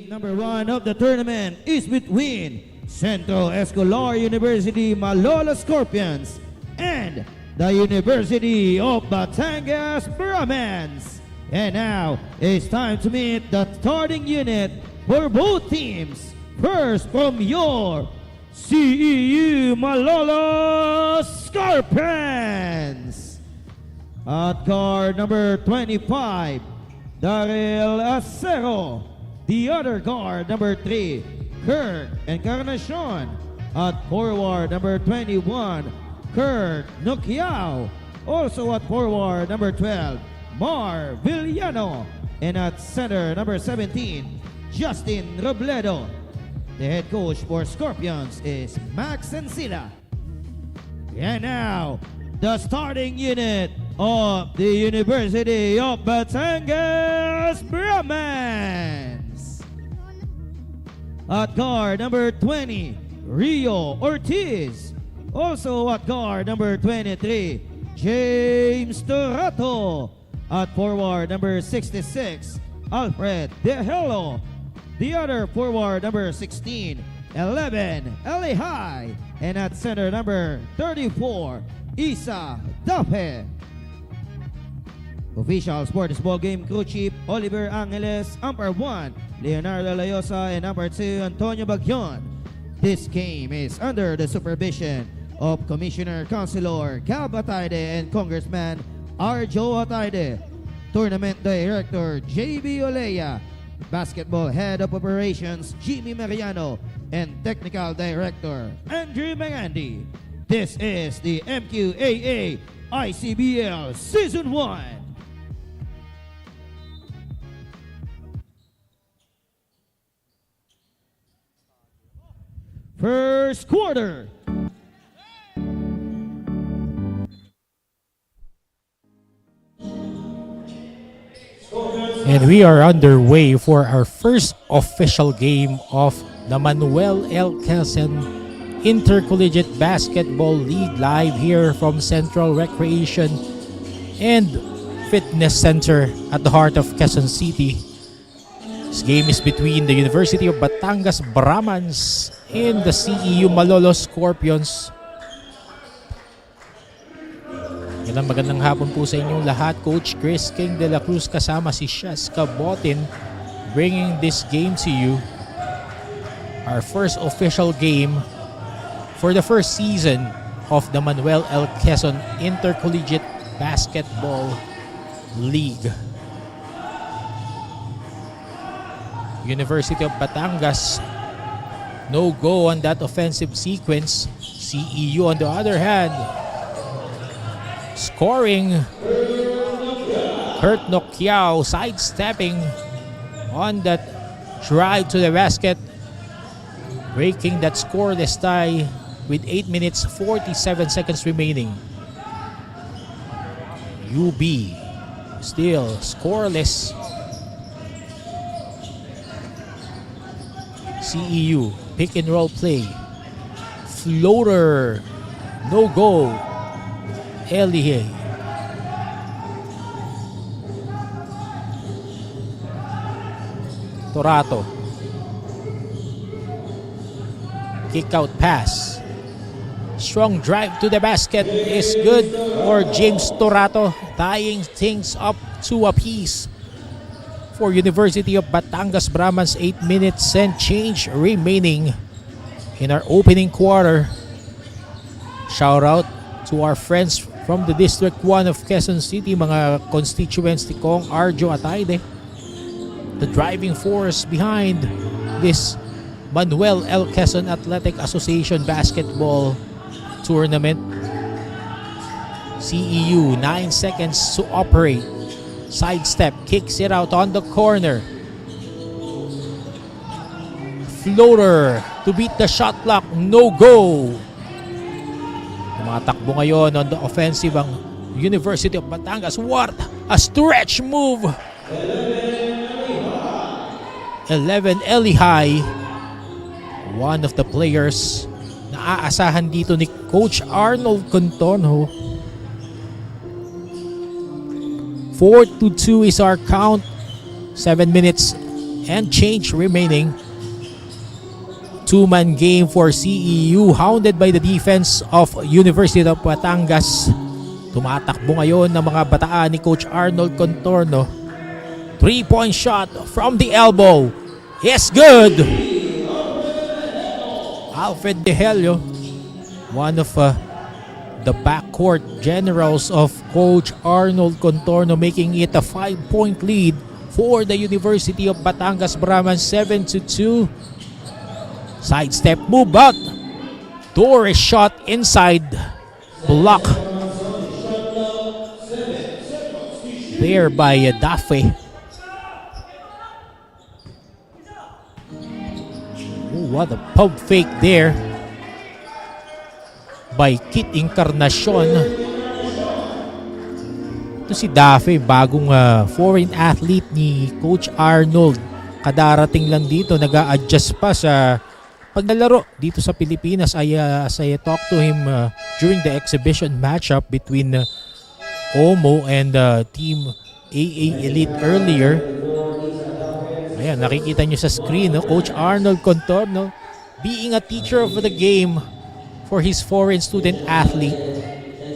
Game number 1 of the tournament is between Centro Escolar University Malolos Scorpions and the University of Batangas Brahmans. And now it's time to meet the starting unit for both teams. First from your Ceu Malolos Scorpions. At card number 25, Daryl Acero. The other guard, number 3, Kurt Encarnacion. At forward, number 21, Kurt Nukiao. Also at forward, number 12, Mar Villano. And at center, number 17, Justin Robledo. The head coach for Scorpions is Max Encina. And now, the starting unit of the University of Batangas Brahmans. At guard number 20, Rio Ortiz. Also at guard number 23, James Torato. At forward number 66, Alfred De Hello. The other forward number 16, 11, Elihai. And at center number 34, Isa Dafe. Official Sports Ball Game Crew Chief Oliver Angeles, Umpire 1, Leonardo Layosa, and Umpire 2, Antonio Bagyon. This game is under the supervision of Commissioner Councilor Cal Ataide and Congressman Arjo Ataide, Tournament Director JB Olea, Basketball Head of Operations Jimmy Mariano, and Technical Director Andrew Mangandi. This is the MQAA ICBL Season 1. First quarter. And we are underway for our first official game of the Mlq-Icbl Intercollegiate Basketball League, live here from Central Recreation and Fitness Center at the heart of Quezon City. This game is between the University of Batangas Brahmans and the Ceu Malolos Scorpions. Magandang hapon po sa inyong lahat. Coach Chris King de la Cruz kasama si Sheska Botin bringing this game to you. Our first official game for the first season of the Manuel L. Quezon Intercollegiate Basketball League. University of Batangas, no go on that offensive sequence. CEU on the other hand, scoring. Kurt Nukiao sidestepping on that drive to the basket, breaking that scoreless tie with 8 minutes 47 seconds remaining. UB still scoreless. CEU pick and roll play, floater, no go. Elie Torato, kick out pass, strong drive to the basket is good for James Torato, tying things up to a piece for University of Batangas Brahmans. 8 minutes and change remaining in our opening quarter. Shout out to our friends from the District 1 of Quezon City, mga constituents ni Kong Arjo Ataide, the driving force behind this Manuel L. Quezon Athletic Association basketball tournament. CEU, 9 seconds to operate. Sidestep, kicks it out on the corner. Floater to beat the shot clock, no go. Tumatakbo ngayon on the offensive ang University of Batangas. What a stretch move. 11 Elihai, one of the players na aasahan dito ni Coach Arnold Contonjo. 4-2 is our count. 7 minutes and change remaining. Two-man game for CEU, hounded by the defense of University of Batangas. Tumatakbo ngayon ng mga bataan ni Coach Arnold Contorno. 3-point shot from the elbow is good. Alfred De Helio, one of the backcourt generals of Coach Arnold Contorno, making it a 5-point lead for the University of Batangas Brahmans, 7-2. Sidestep move back. Torres shot inside. Block there by Dafe. Ooh, what a pump fake there by Kit Encarnacion. Ito si Dafe, bagong foreign athlete ni Coach Arnold. Kadarating lang dito, nag-a-adjust pa sa paglalaro dito sa Pilipinas. As I talked to him during the exhibition matchup between OMO and Team AA Elite earlier. Ayan, nakikita nyo sa screen, no? Coach Arnold Contorno being a teacher of the game for his foreign student athlete.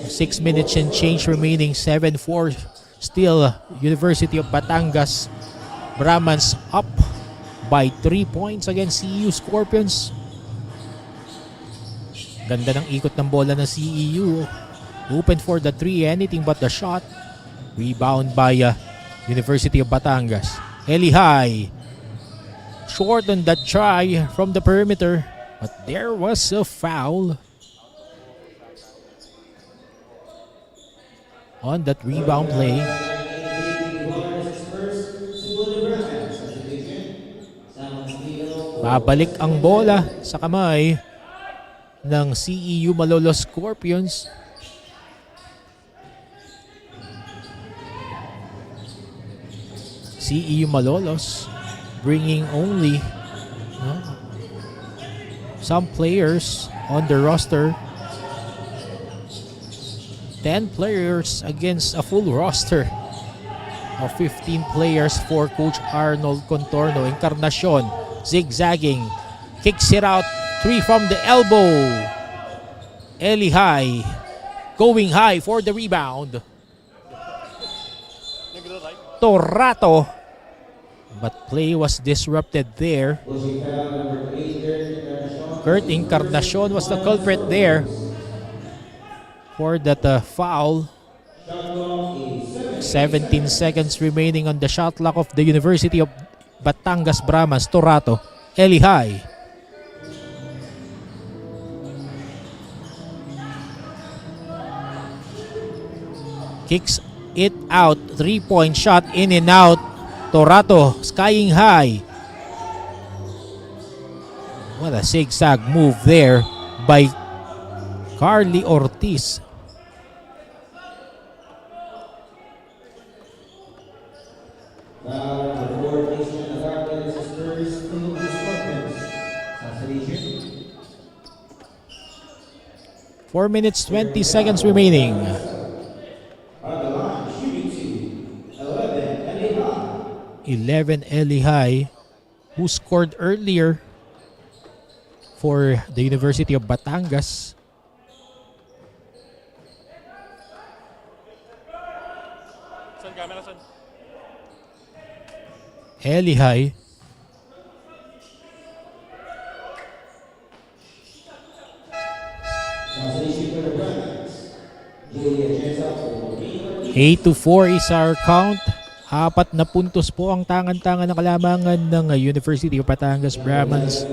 6 minutes and change remaining, 7-4 still. University of Batangas Brahmans up by 3 points against CEU Scorpions. Ganda ng ikot ng bola ng CEU. Open for the 3, anything but the shot. Rebound by University of Batangas. Eli High, short on that try from the perimeter, but there was a foul on that rebound play. Babalik ang bola sa kamay ng CEU Malolos Scorpions. CEU Malolos bringing only some players on the roster. 10 players against a full roster of 15 players for Coach Arnold Contorno. Encarnacion zigzagging, kicks it out, 3 from the elbow. Eli High going high for the rebound. Torato, but play was disrupted there. Kurt Encarnacion was the culprit there for that foul. 17 seconds remaining on the shot clock of the University of Batangas Brahmans. Torato, Eli High. Kicks it out. 3-point shot in and out. Torato skying high. What a zigzag move there by Carly Ortiz. Four minutes, 20 seconds remaining. 11 Eli High, who scored earlier for the University of Batangas. Eli High. Eight to 4 is our count. 4 na puntos po ang tangan-tangan ng kalamangan ng University of Batangas Brahmans.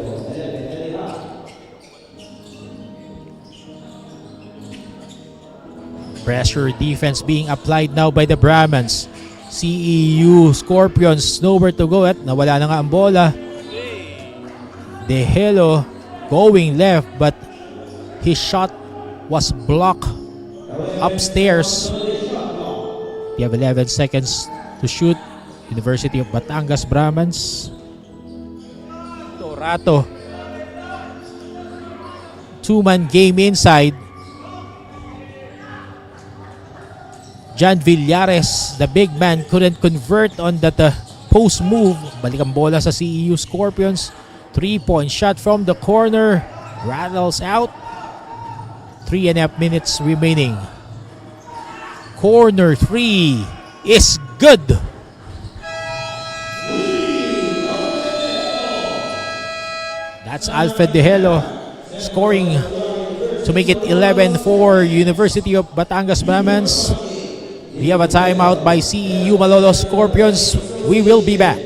Pressure defense being applied now by the Brahmans. CEU Scorpions nowhere to go at nawala na nga ang bola. De Helio going left but his shot was blocked upstairs. You have 11 seconds to shoot. University of Batangas Brahmans. Torato. 2-man game inside. John Villares, the big man, couldn't convert on that post move. Balik ang bola sa CEU Scorpions. 3-point shot from the corner. Rattles out. 3.5 minutes remaining. Corner 3 is good. That's Alfred De Helo scoring to make it 11 for University of Batangas Brahmans. We have a timeout by Ceu Malolos Scorpions. We will be back.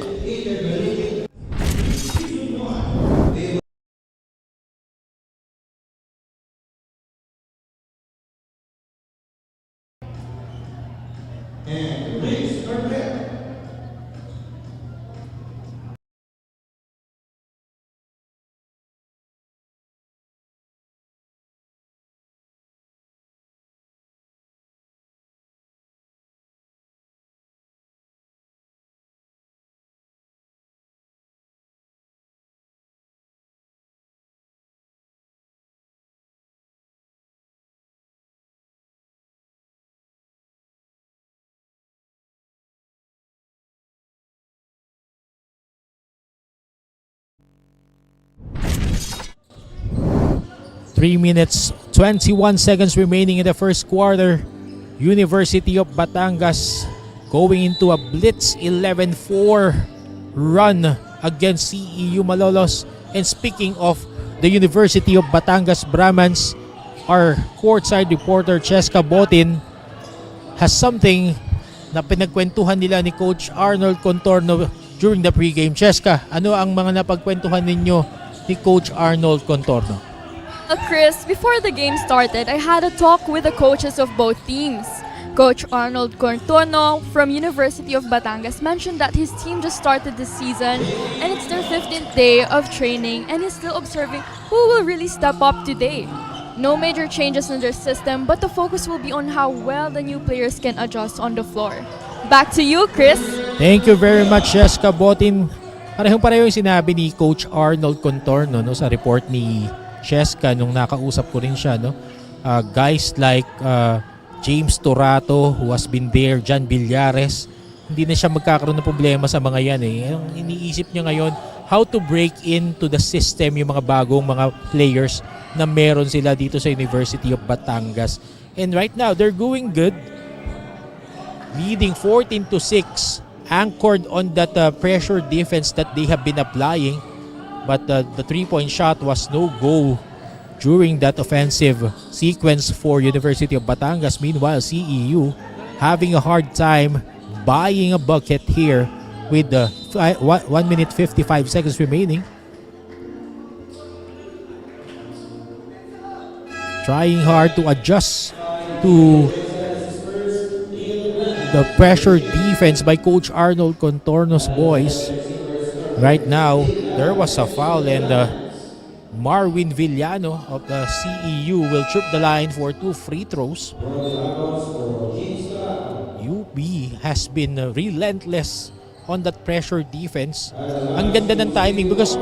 Three minutes, 21 seconds remaining in the first quarter. University of Batangas going into a blitz 11-4 run against CEU Malolos. And speaking of the University of Batangas Brahmans, our courtside reporter Cheska Botin has something na pinagkwentuhan nila ni Coach Arnold Contorno during the pregame. Cheska, ano ang mga napagkwentuhan ninyo ni Coach Arnold Contorno? Chris, before the game started, I had a talk with the coaches of both teams. Coach Arnold Contorno from University of Batangas mentioned that his team just started this season and it's their 15th day of training and he's still observing who will really step up today. No major changes in their system, but the focus will be on how well the new players can adjust on the floor. Back to you, Chris. Thank you very much, Cheska Botin. Parehong-pareho yung sinabi ni Coach Arnold Contorno no, sa report ni Cheska nung nakausap ko rin siya. No? Guys like James Torato who has been there, John Villares, hindi na siya magkakaroon ng problema sa mga yan. Ang iniisip niya ngayon, how to break into the system yung mga bagong mga players na meron sila dito sa University of Batangas. And right now, they're going good. Leading 14-6, anchored on that pressure defense that they have been applying. But the 3-point shot was no go during that offensive sequence for University of Batangas. Meanwhile, CEU having a hard time buying a bucket here with 1 minute 55 seconds remaining. Trying hard to adjust to the pressure defense by Coach Arnold Contorno's boys. Right now, there was a foul and Marwin Villano of the CEU will trip the line for 2 free throws. UB has been relentless on that pressure defense. Ang ganda ng timing because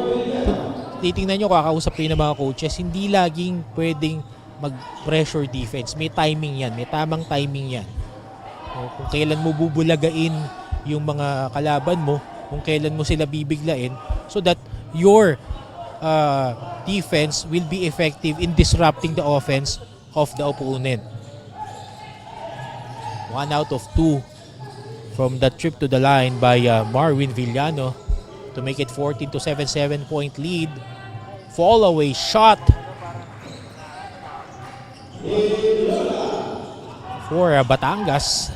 titingnan nyo, kakausap kayo ng mga coaches, hindi laging pwedeng mag-pressure defense. May timing yan, may tamang timing yan. Kung kailan mo bubulagain yung mga kalaban mo, kung kailan mo sila bibiglain so that your defense will be effective in disrupting the offense of the opponent. 1 out of 2 from that trip to the line by Marwin Villano to make it 14-7, 7-point lead. Fall away shot for Batangas.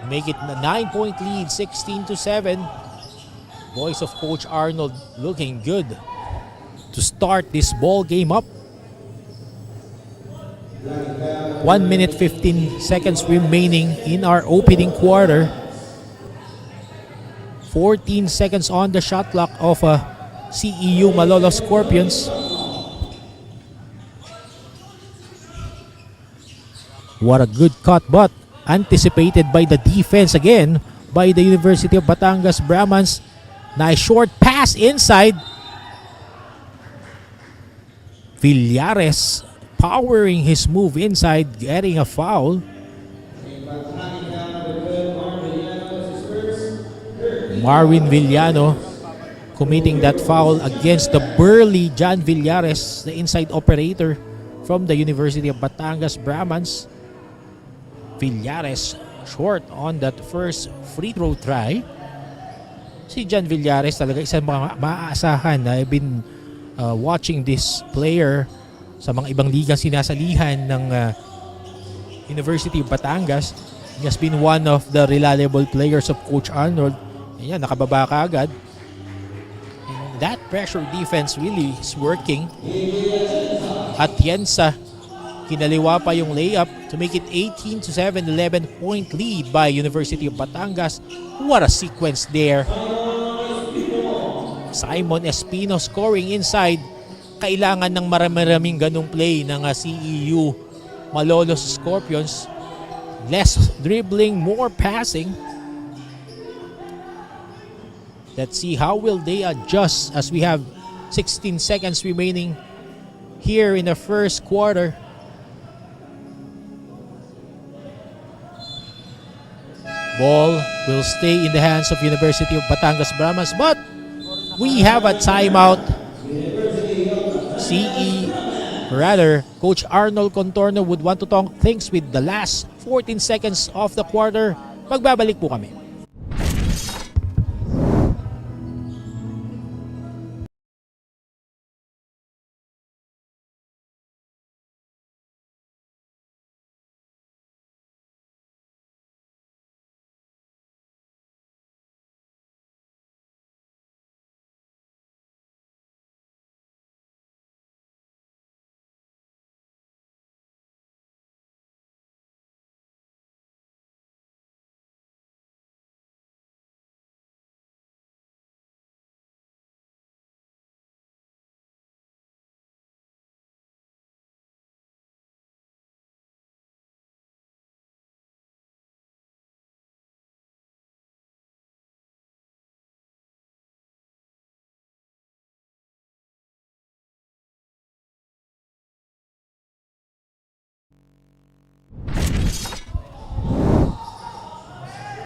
Make it a 9-point lead, 16-7. Boys of Coach Arnold looking good to start this ball game up. 1 minute 15 seconds remaining in our opening quarter. 14 seconds on the shot clock of CEU Malolos Scorpions. What a good cut, but anticipated by the defense again by the University of Batangas Brahmans. Nice short pass inside. Villares powering his move inside, getting a foul. Marwin Villano committing that foul against the burly John Villares, the inside operator from the University of Batangas Brahmans. Villares short on that first free throw try. Si John Villares talaga isang mga maaasahan. I've been watching this player sa mga ibang ligang sinasalihan ng University of Batangas. He has been one of the reliable players of Coach Arnold. Ayan, nakababa ka agad. And that pressure defense really is working. Atienza, kinaliwa pa yung layup to make it 18-7, 11-point lead by University of Batangas. What a sequence there. Simon Espino scoring inside. Kailangan ng marami-raming ganong play ng CEU Malolos Scorpions. Less dribbling, more passing. Let's see how will they adjust as we have 16 seconds remaining here in the first quarter. Ball will stay in the hands of University of Batangas Brahmans, but we have a timeout. Coach Arnold Contorno would want to talk things with the last 14 seconds of the quarter. Magbabalik po kami.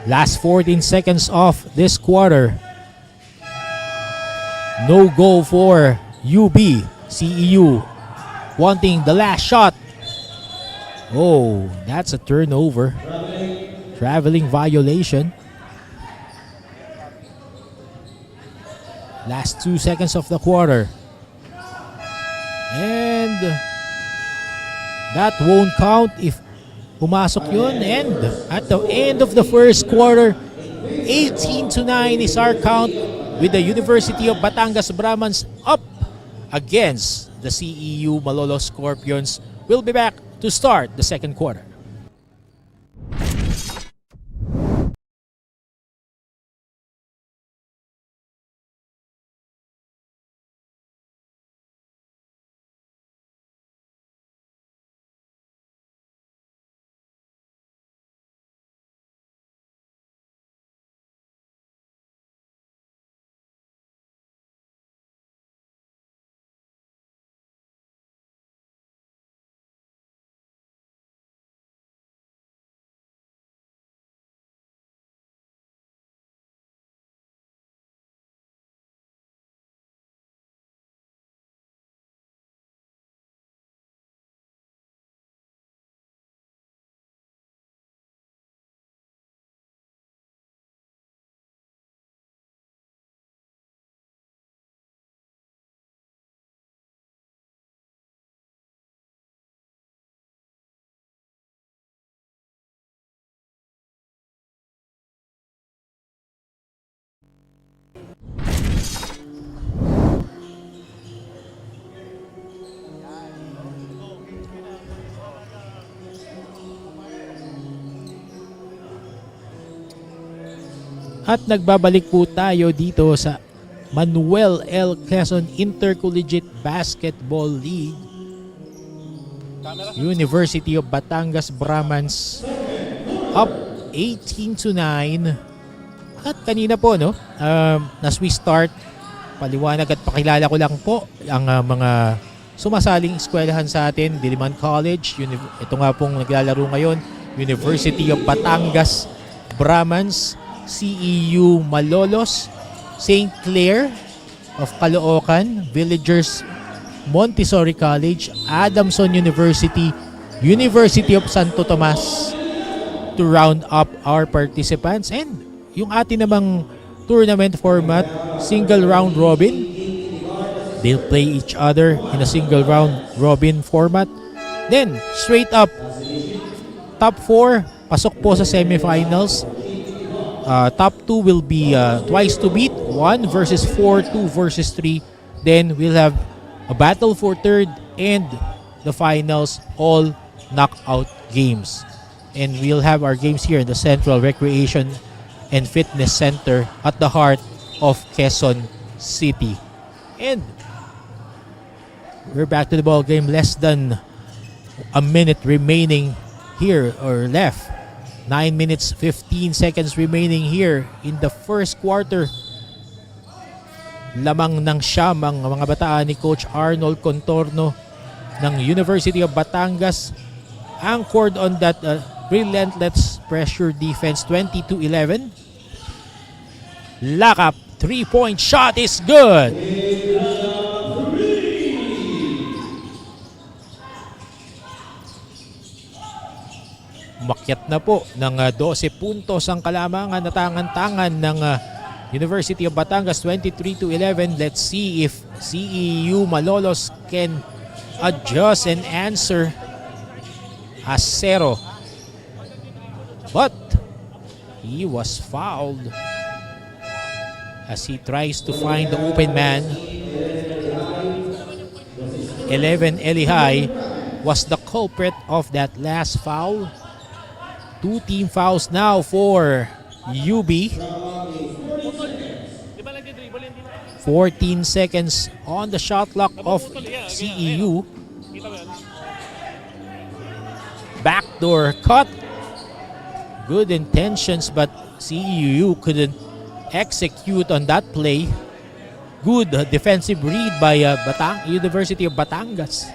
Last 14 seconds of this quarter. No goal for UB. CEU wanting the last shot. Oh, that's a turnover. Traveling violation. Last 2 seconds of the quarter. And that won't count if pumasok yun. And at the end of the first quarter, 18-9 is our count with the University of Batangas Brahmans up against the CEU Malolos Scorpions. We'll be back to start the second quarter. At nagbabalik po tayo dito sa Manuel L. Quezon Intercollegiate Basketball League. University of Batangas Brahmans up 18-9. At kanina po, no, as we start, paliwanag at pakilala ko lang po ang mga sumasaling eskwelahan sa atin. Diliman College, ito nga pong naglalaro ngayon, University of Batangas Brahmans, Ceu Malolos, St. Clair of Caloocan, Villagers Montessori College, Adamson University, University of Santo Tomas to round up our participants. And yung atin namang tournament format, single round robin. They'll play each other in a single round robin format. Then, straight up, top 4, pasok po sa semifinals. Top 2 will be twice to beat, 1 versus 4, 2 versus 3. Then, we'll have a battle for third and the finals, all knockout games. And we'll have our games here in the Central Recreation and Fitness Center at the heart of Quezon City. And we're back to the ball game. Less than a minute remaining here or left. 9 minutes 15 seconds remaining here in the first quarter. Lamang ng siyam ang mga bataan ni Coach Arnold Contorno ng University of Batangas, anchored on that relentless pressure defense. 22-11. Lakap, 3-point shot is good. Umakyat na po ng 12 puntos ang kalamangan na tangan-tangan ng University of Batangas, 23-11. Let's see if Ceu Malolos can adjust and answer as 0. But he was fouled as he tries to find the open man. 11 Elihai was the culprit of that last foul. 2 team fouls now for UB. 14 seconds on the shot clock of CEU. Backdoor cut. Good intentions, but CEU couldn't execute on that play. Good defensive read by University of Batangas.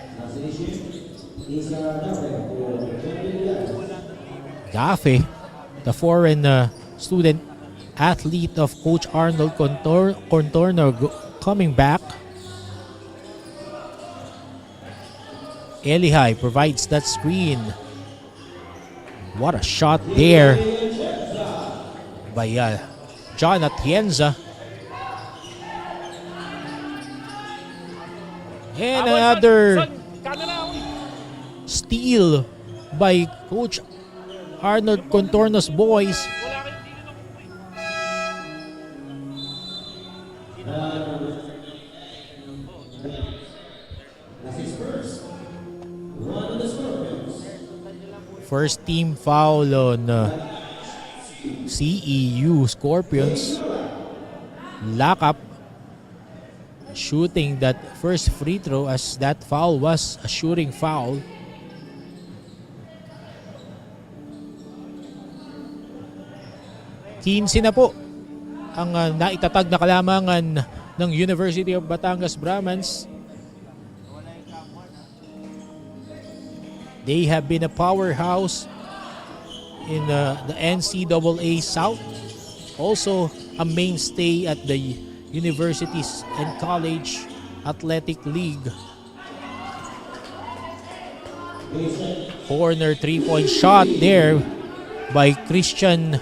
Gafe, the foreign student athlete of Coach Arnold Contorno, coming back. Elihai provides that screen. What a shot there by John Atienza. And another steal by Coach Arnold Contorno's boys. First team foul on CEU Scorpions. Lakap shooting that first free throw, as that foul was a shooting foul. Kinsi na po ang naitatag na kalamangan ng University of Batangas Brahmans. They have been a powerhouse in the NCAA South. Also a mainstay at the Universities and College Athletic League. Corner 3-point shot there by Christian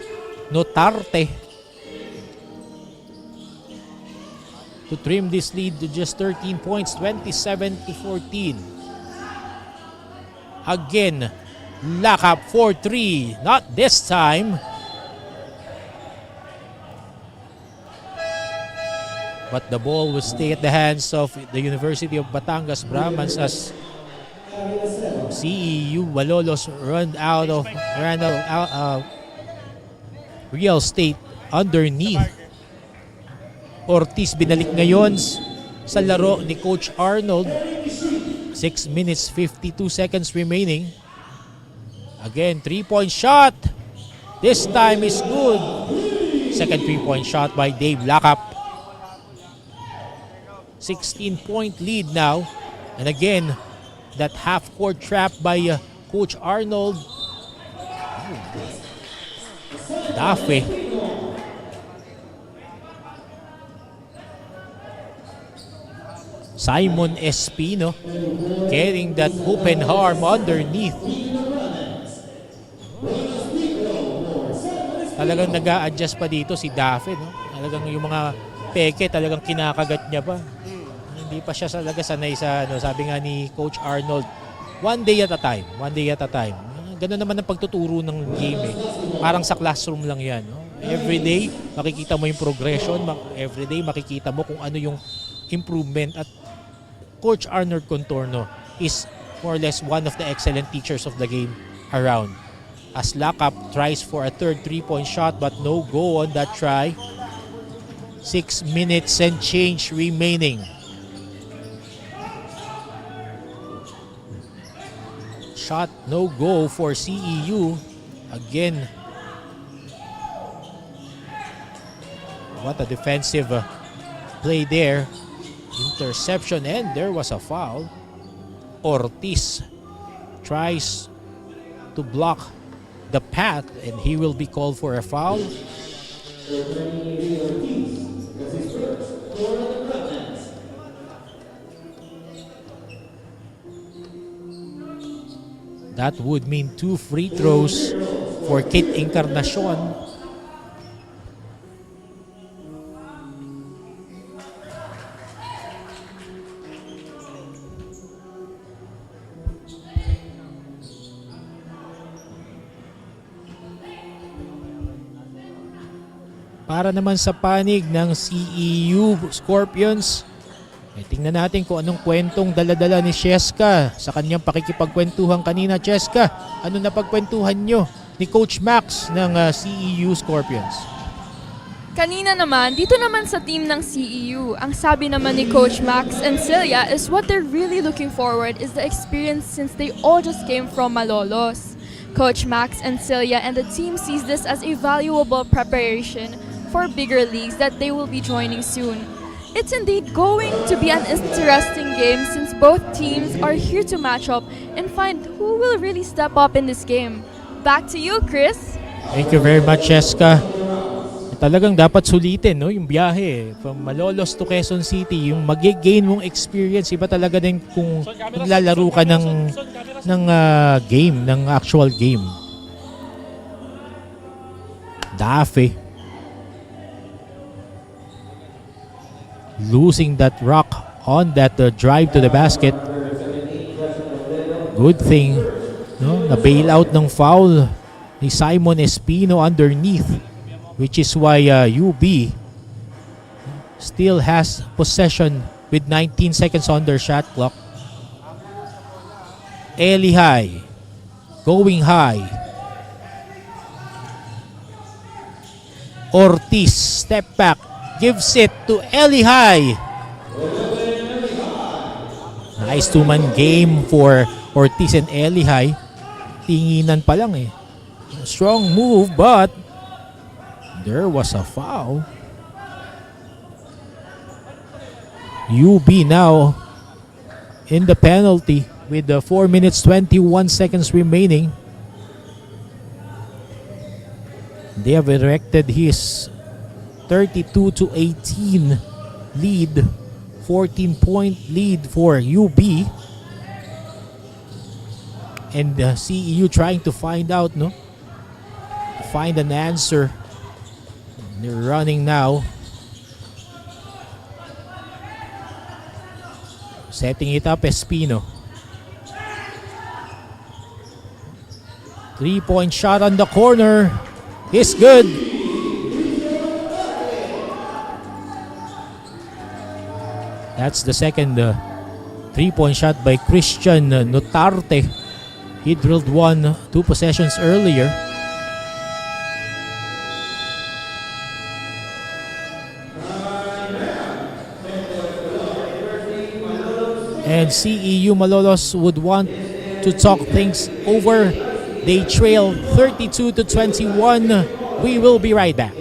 Notarte to trim this lead to just 13 points, 27-14. Again, Lakap for 3. Not this time. But the ball will stay at the hands of the University of Batangas Brahmans as Ceu Malolos ran out real estate underneath. Ortiz binalik ngayon sa laro ni Coach Arnold. 6 minutes 52 seconds remaining. Again, 3-point shot. This time is good. Second 3-point shot by Dave Lakap. 16-point lead now. And again, that half-court trap by Coach Arnold. Dafe Simon Espino getting that open arm underneath. Talagang nag-a-adjust pa dito si Daffy, no? Talagang yung mga peke talagang kinakagat niya pa. Hindi pa siya talaga sanay sa ano, sabi nga ni Coach Arnold, one day at a time. Ganun naman ang pagtuturo ng game eh. Parang sa classroom lang yan. No? Every day, makikita mo yung progression. Every day, makikita mo kung ano yung improvement. At Coach Arnold Contorno is more or less one of the excellent teachers of the game around. As Lakap tries for a third three-point shot but no go on that try. 6 minutes and change remaining. Shot no go for CEU. Again, what a defensive play there. Interception and there was a foul. Ortiz tries to block the path and he will be called for a foul. That would mean 2 free throws for Kit Encarnacion. Para naman sa panig ng CEU Scorpions, tingnan natin kung anong kwentong dala-dala ni Cheska sa kanyang pakikipagkwentuhan kanina. Cheska, ano na pagkwentuhan nyo ni Coach Max ng CEU Scorpions? Kanina naman, dito naman sa team ng CEU, ang sabi naman ni Coach Max and Celia is what they're really looking forward is the experience since they all just came from Malolos. Coach Max and Celia and the team sees this as a valuable preparation for bigger leagues that they will be joining soon. It's indeed going to be an interesting game since both teams are here to match up and find who will really step up in this game. Back to you, Chris. Thank you very much, Cheska. Talagang dapat sulitin, no, yung biyahe from Malolos to Quezon City, yung mag-gain mong experience. Iba talaga din kung maglalaro ka ng game, ng actual game. Daffy losing that rock on that drive to the basket. Good thing, no, na bail out ng foul ni Simon Espino underneath, which is why UB still has possession with 19 seconds on their shot clock. Eli High going high. Ortiz step back, gives it to Eli High. Nice two-man game for Ortiz and Eli High. Tinginan pa lang eh. Strong move but there was a foul. UB now in the penalty with the 4 minutes 21 seconds remaining. They have erected his 32-18 lead, 14-point lead for UB. And CEU trying to find out, no? Find an answer. They're running now. Setting it up, Espino. 3-point shot on the corner. It's good. That's the second 3-point shot by Christian Notarte. He drilled one 2 possessions earlier. And CEU Malolos would want to talk things over. They trail 32-21. We will be right back.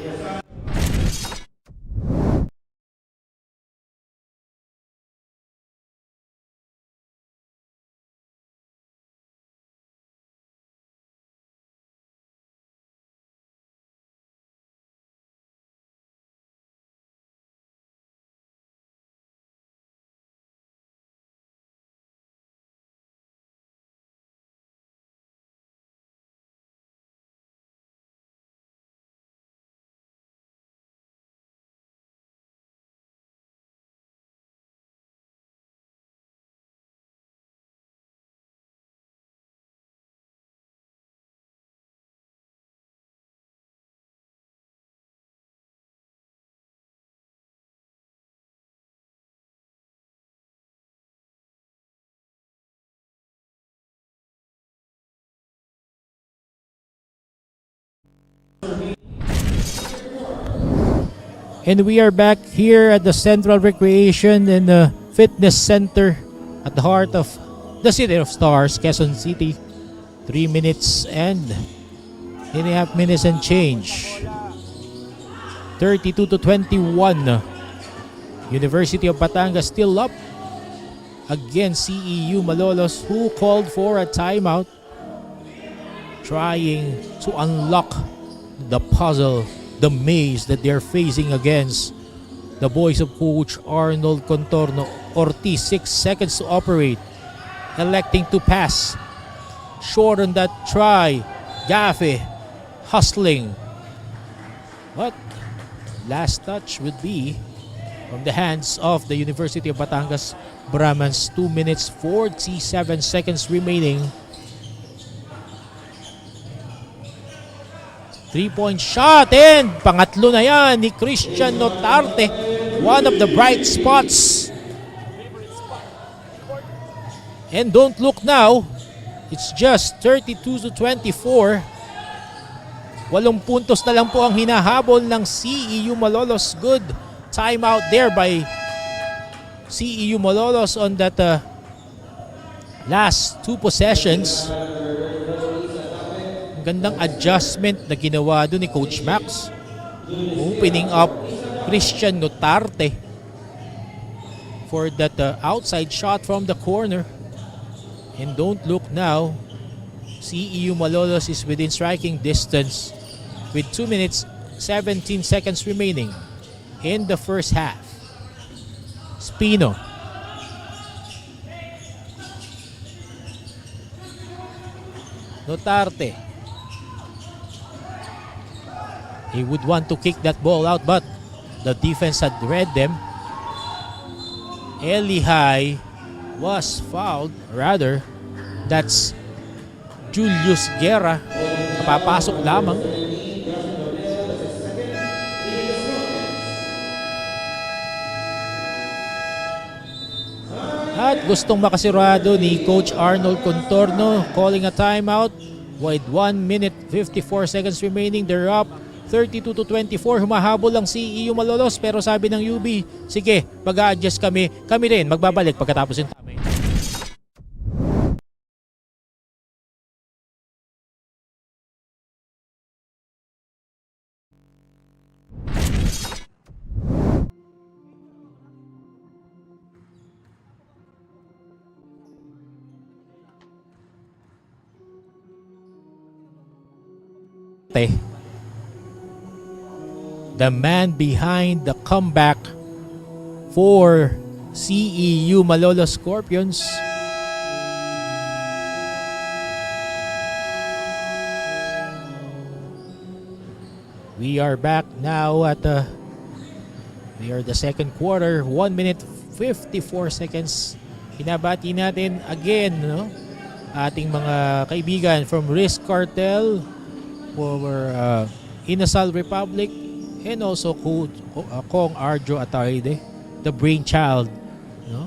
And we are back here at the Central Recreation and Fitness Center at the heart of the City of Stars, Quezon City. 3 minutes and 3.5 minutes and change. 32-21. University of Batangas still up against Ceu Malolos, who called for a timeout, trying to unlock the puzzle, the maze that they're facing against the boys of Coach Arnold Contorno. Ortiz, 6 seconds to operate, electing to pass short on that try. Gafe hustling, but last touch would be from the hands of the University of Batangas Brahmans. 2 minutes 47 seconds remaining. 3-point shot, and pangatlo na yan ni Christian Notarte. One of the bright spots. And don't look now, it's just 32-24. 8 puntos na lang po ang hinahabol ng Ceu Malolos. Good timeout there by Ceu Malolos on that last 2 possessions. Gandang adjustment na ginawa doon ni Coach Max, opening up Christian Notarte for that outside shot from the corner. And don't look now, Ceu Malolos is within striking distance with 2 minutes 17 seconds remaining in the first half. Spino, Notarte. He would want to kick that ball out, but the defense had read them. Elihai was fouled. Rather, that's Julius Guerra. Napapasok lamang. At gustong makasirado ni Coach Arnold Contorno, calling a timeout with 1 minute 54 seconds remaining. They're up 32-24. Humahabol lang si Ceu Malolos, pero sabi ng UB, sige, mag-a-adjust kami. Kami rin magbabalik pagkatapos yung tama. The man behind the comeback for Ceu Malolos Scorpions. We are back now at the second quarter. 1 minute 54 seconds. Pinabati natin again, no, ating mga kaibigan from Risk Cartel, for Inasal Republic, and also Kong Arjo Atayde, the brainchild, no,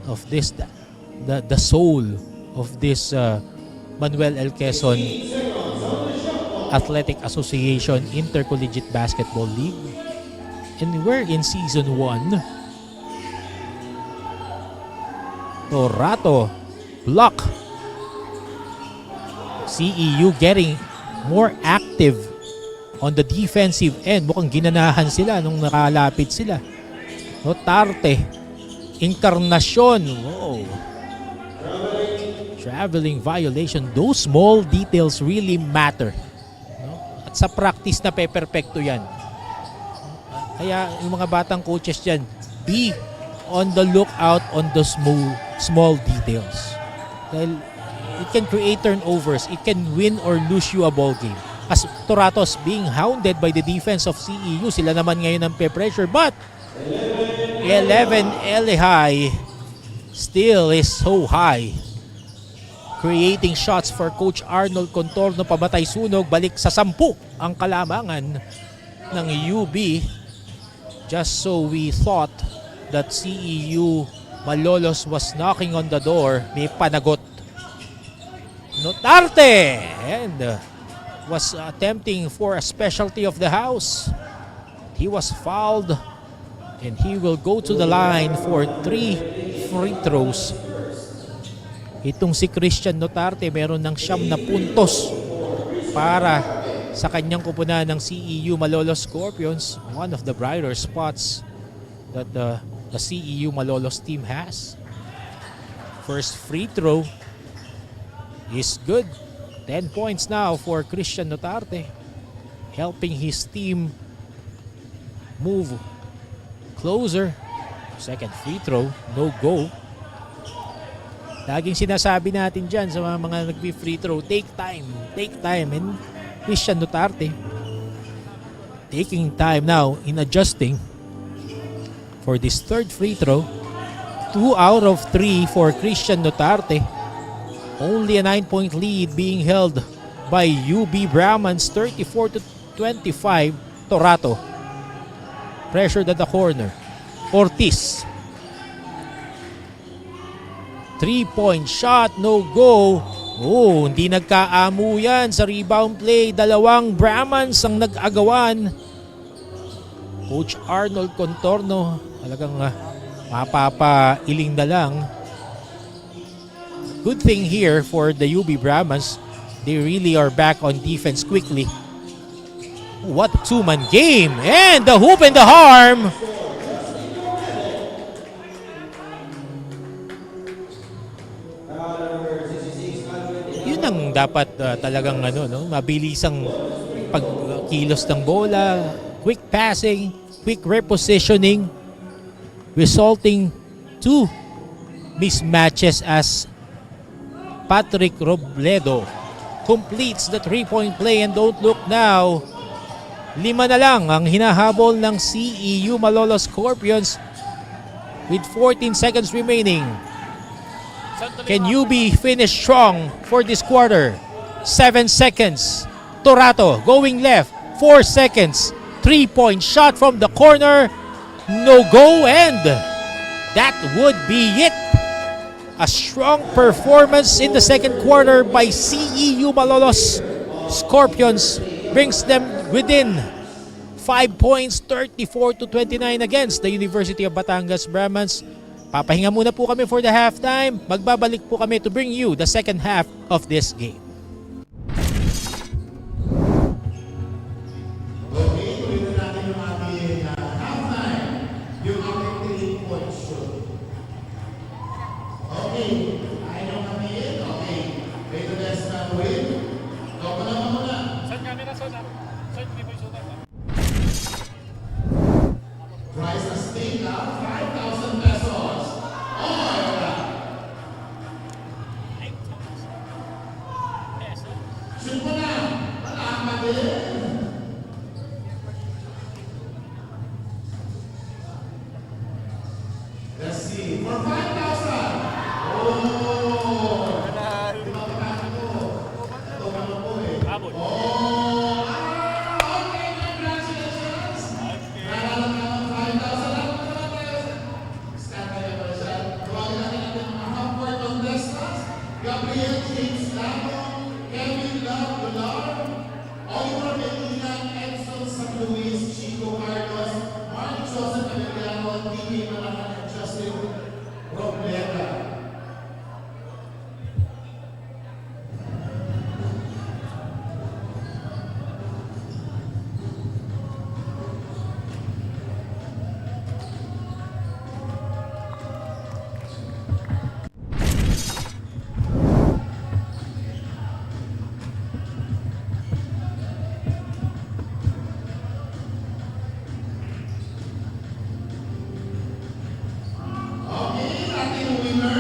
of this, the soul of this Manuel L. Quezon Athletic Association Intercollegiate Basketball League. And we're in season 1. Torato block. Ceu getting more active on the defensive end. Mukhang ginanahan sila nung nakalapit sila. Notarte, Encarnacion. Whoa. Traveling violation. Those small details really matter. No? At sa practice na pe-perfecto yan. Kaya yung mga batang coaches dyan, be on the lookout on the small details. Dahil it can create turnovers. It can win or lose you a ball game. As Toratos being hounded by the defense of Ceu, sila naman ngayon ang pressure, but 11 Elihai still is so high, creating shots for Coach Arnold Contorno. Pabatay sunog, balik sa 10 ang kalamangan ng UB. Just so we thought that Ceu Malolos was knocking on the door, may panagot Notarte, and was attempting for a specialty of the house. He was fouled and he will go to the line for 3 free throws. Itong si Christian Notarte meron ng 9 na puntos para sa kanyang kupunan ng CEU Malolos Scorpions. One of the brighter spots that the CEU Malolos team has. First free throw is good. 10 points now for Christian Notarte, helping his team move closer. Second free throw, no go. Laging sinasabi natin dyan sa mga nagbi-free throw, take time. And Christian Notarte taking time now in adjusting for this third free throw. 2 out of 3 for Christian Notarte. Only a 9-point lead being held by UB Brahmans, 34-25 Torato. Pressured at the corner. Ortiz. 3-point shot, no go. Oh, hindi nagkaamo yan sa rebound play. Dalawang Brahmans ang nag-agawan. Coach Arnold Contorno talagang mapapailing na lang. Good thing here for the UB Brahmans, they really are back on defense quickly. What a two-man game! And the hoop and the harm! Yun ang dapat talagang mabilisang pagkilos ng bola, quick passing, quick repositioning, resulting to mismatches as Patrick Robledo completes the 3-point play. And don't look now, 5 na lang ang hinahabol ng CEU Malolos Scorpions with 14 seconds remaining. Can UB finish strong for this quarter? 7 seconds. Torato going left. 4 seconds. 3-point shot from the corner. No go, and that would be it. A strong performance in the second quarter by CEU Malolos Scorpions brings them within 5 points, 34-29 against the University of Batangas Brahmans. Papahinga muna po kami for the halftime. Magbabalik po kami to bring you the second half of this game. Winner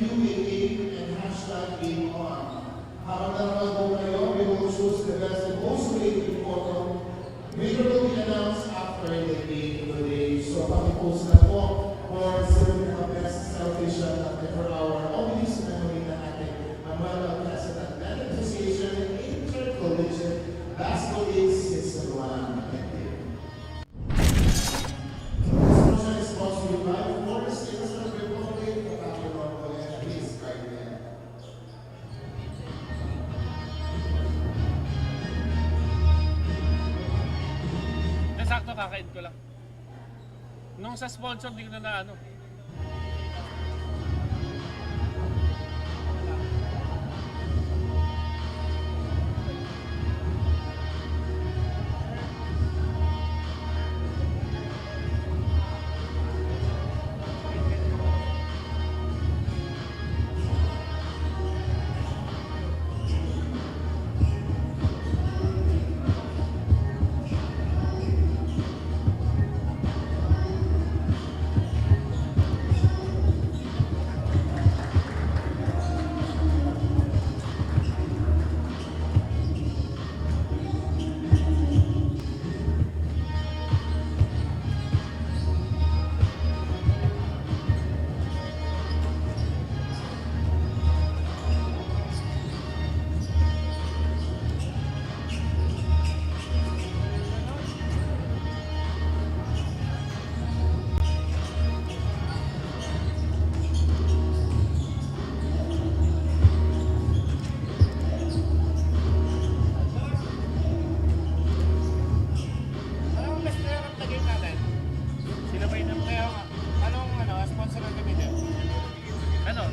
MQAA and #GameOn. Habang nanonood kayo, we will choose the best and most creative photo. Winner will be announced after the game today. So, pakipost na po for sila mga best selfie shot natin for our obvious memory na ating Mlq-Icbl Association Intercollegiate Basketball League Season 1. Thank you. This is sponsored by Forest Innocent Republic of Batangas and Mlq-Icbl. Sakto kakain ko lang. Nung sa sponsor, di ko na ano.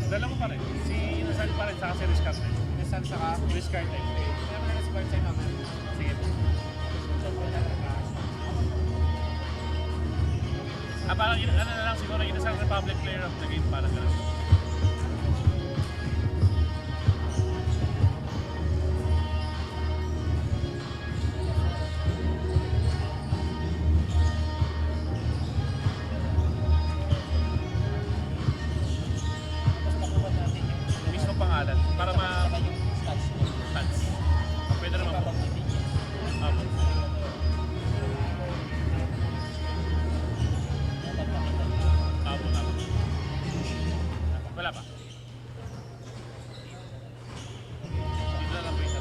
Dala mo pa rin. Si Inasal pa rin, saka si Riz Cartel. Inasal saka Riz Cartel. Kaya mo na si Barcay naman. Sige. Parang ano na lang siguro, Inasal Republic Player of the Game. Parang gano'n. Para stats. Pwede naman po. Apo. Apo. Wala pa. Dito na lang po isa.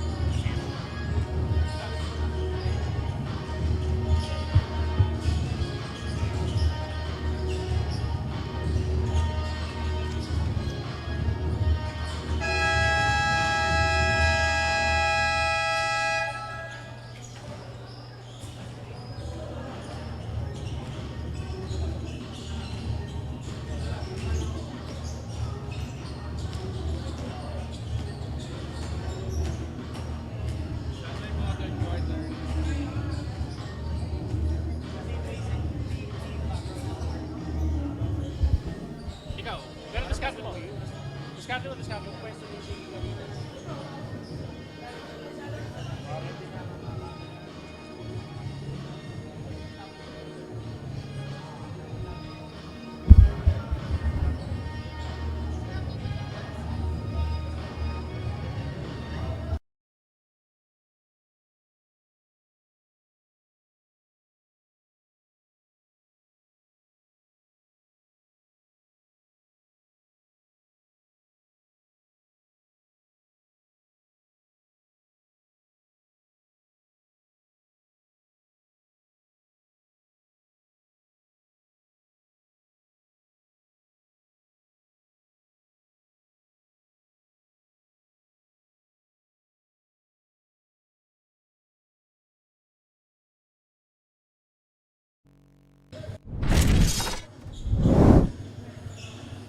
Diskarte mo. Pwesto yung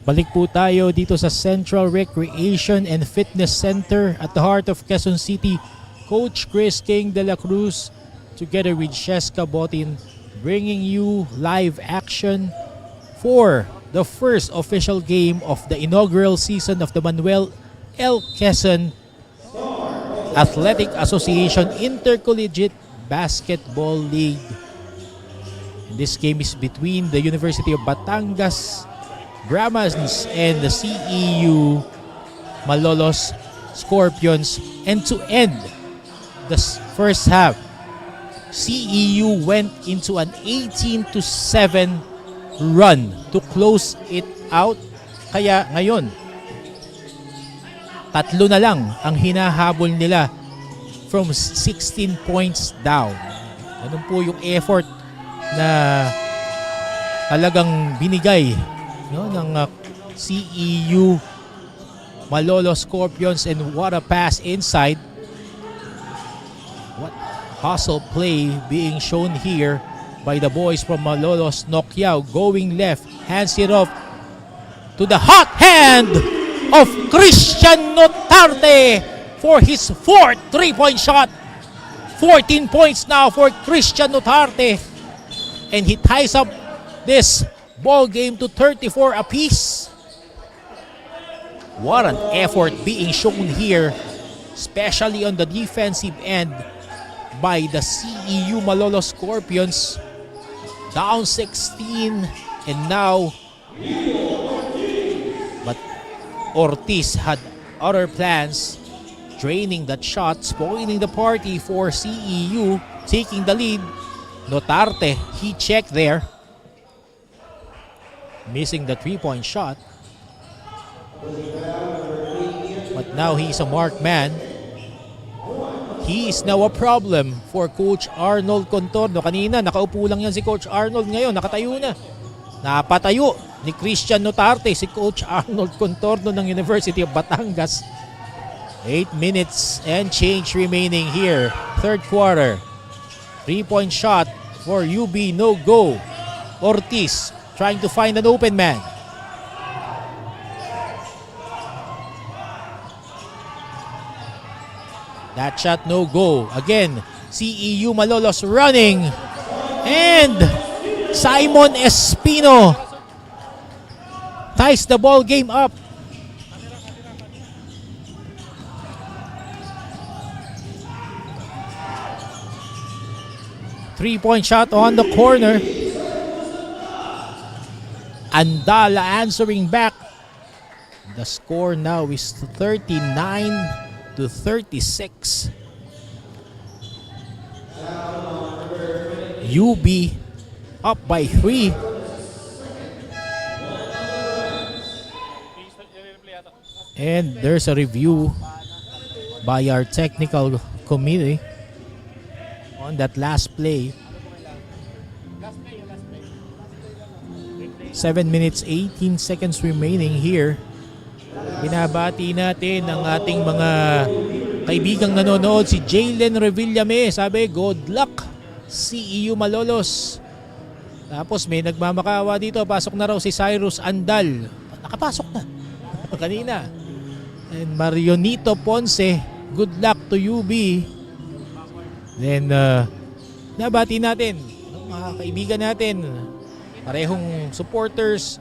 Balik po tayo dito sa Central Recreation and Fitness Center at the heart of Quezon City. Coach Chris King de la Cruz together with Sheska Botin bringing you live action for the first official game of the inaugural season of the Manuel L. Quezon Athletic Association Intercollegiate Basketball League. This game is between the University of Batangas Brahmans and the CEU Malolos Scorpions. And to end the first half, CEU went into an 18-7 run to close it out. Kaya ngayon, 3 na lang ang hinahabol nila from 16 points down. Ganun po yung effort na talagang binigay, no, ng CEU Malolos Scorpions. And what a pass inside. What hustle play being shown here by the boys from Malolos. Nokyao going left, hands it off to the hot hand of Christian Notarte for his 4th 3-point shot. 14 points now for Christian Notarte, and he ties up this ball game to 34 apiece. What an effort being shown here, especially on the defensive end by the CEU Malolos Scorpions. Down 16, and now, but Ortiz had other plans, draining that shot, spoiling the party for CEU, taking the lead. Notarte, he checked there, missing the 3-point shot. But now he's a marked man. He is now a problem for Coach Arnold Contorno. Kanina, nakaupo lang yan si Coach Arnold. Ngayon, nakatayo na. Napatayo ni Christian Notarte si Coach Arnold Contorno ng University of Batangas. 8 minutes and change remaining here. Third quarter. 3-point shot for UB, no go. Ortiz trying to find an open man. That shot no go. Again, CEU Malolos running. And Simon Espino ties the ball game up. Three-point shot on the corner. Andala answering back. The score now is 39-36. UB up by 3. And there's a review by our technical committee on that last play. 7 minutes 18 seconds remaining here. Binabati natin ang ating mga kaibigang nanonood. Si Jalen Revillame, sabi, good luck CEU Malolos. Tapos may nagmamakawa dito, pasok na raw si Cyrus Andal. Nakapasok na kanina. And Marionito Ponce, good luck to UB. Then nabati natin ang mga kaibigan natin, parehong supporters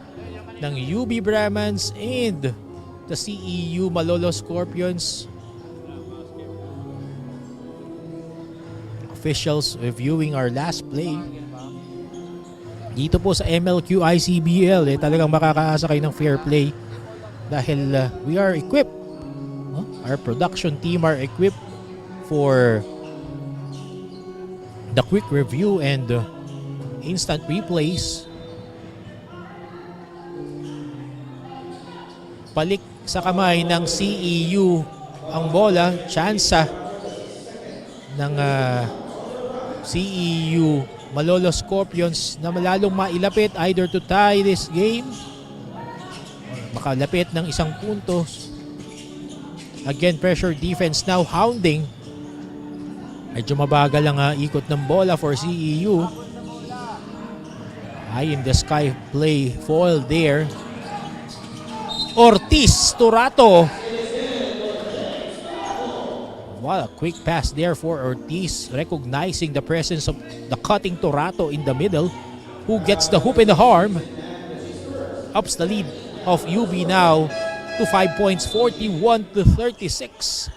ng UB Brahmans and the CEU Malolos Scorpions. Officials reviewing our last play. Dito po sa MLQ-Icbl, talagang makakaasa kayo ng fair play dahil we are equipped. Our production team are equipped for the quick review and instant replays. Palik sa kamay ng CEU ang bola. Tsansa ng CEU Malolos Scorpions na malalong mailapit either to tie this game or makalapit ng isang puntos. Again, pressure defense now hounding. Medyo mabagal ang ikot ng bola for CEU. High in the sky play foul there. Ortiz Turato. What a quick pass there for Ortiz, recognizing the presence of the cutting Turato in the middle, who gets the hoop in the arm. Ups the lead of UB now to 5 points, 41-36.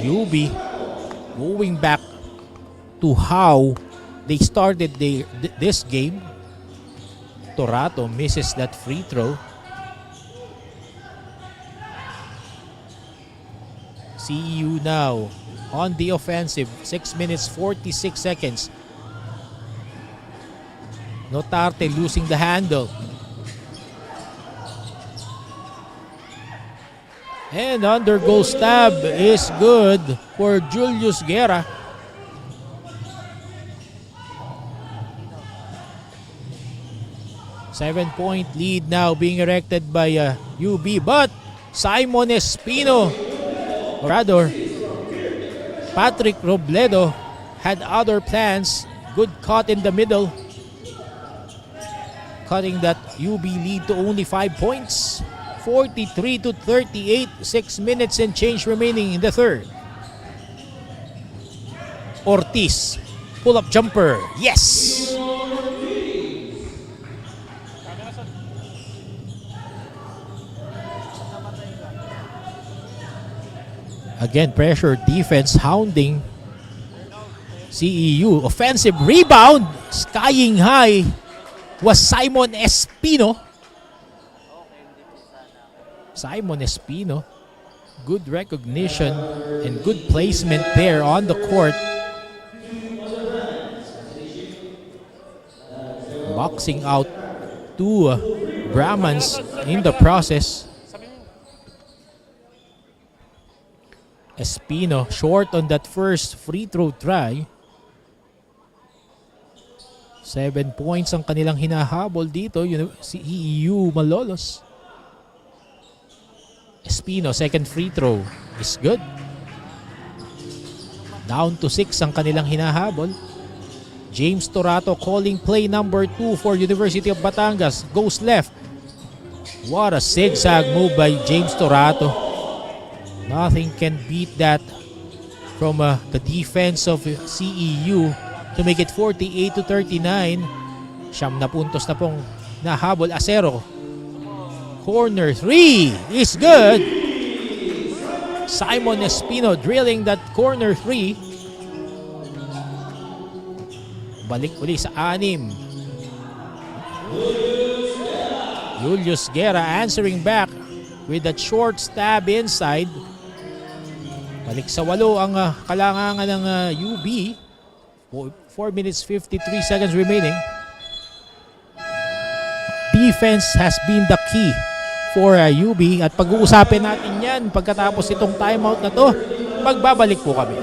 UB going back to how they started this game. Torato misses that free throw. CEU now on the offensive. 6 minutes 46 seconds. Notarte losing the handle. And under goal stab is good for Julius Guerra. Seven-point lead now being erected by UB, but Simon Espino, or rather Patrick Robledo, had other plans. Good cut in the middle, cutting that UB lead to only 5 points. 43 to 38, 6 minutes and change remaining in the third. Ortiz, pull-up jumper, yes! Again, pressure defense hounding CEU. Offensive rebound, skying high was Simon Espino. Simon Espino, good recognition and good placement there on the court. Boxing out two Brahmans in the process. Espino short on that first free throw try. 7 points ang kanilang hinahabol dito, Ceu Malolos. Espino, second free throw is good. Down to 6 ang kanilang hinahabol. James Torato calling play number 2 for University of Batangas. Goes left. What a zigzag move by James Torato. Nothing can beat that from the defense of CEU to make it 48 to 39. 9 na puntos na pong nahabol. Acero. Corner 3 is good. Simon Espino drilling that corner 3. Balik uli sa 6. Julius Guerra answering back with that short stab inside. Balik sa 8 ang kalangangan ng UB. 4 minutes 53 seconds remaining. Defense has been the key for UB at pag-uusapin natin yan pagkatapos itong timeout na to. Magbabalik po kami.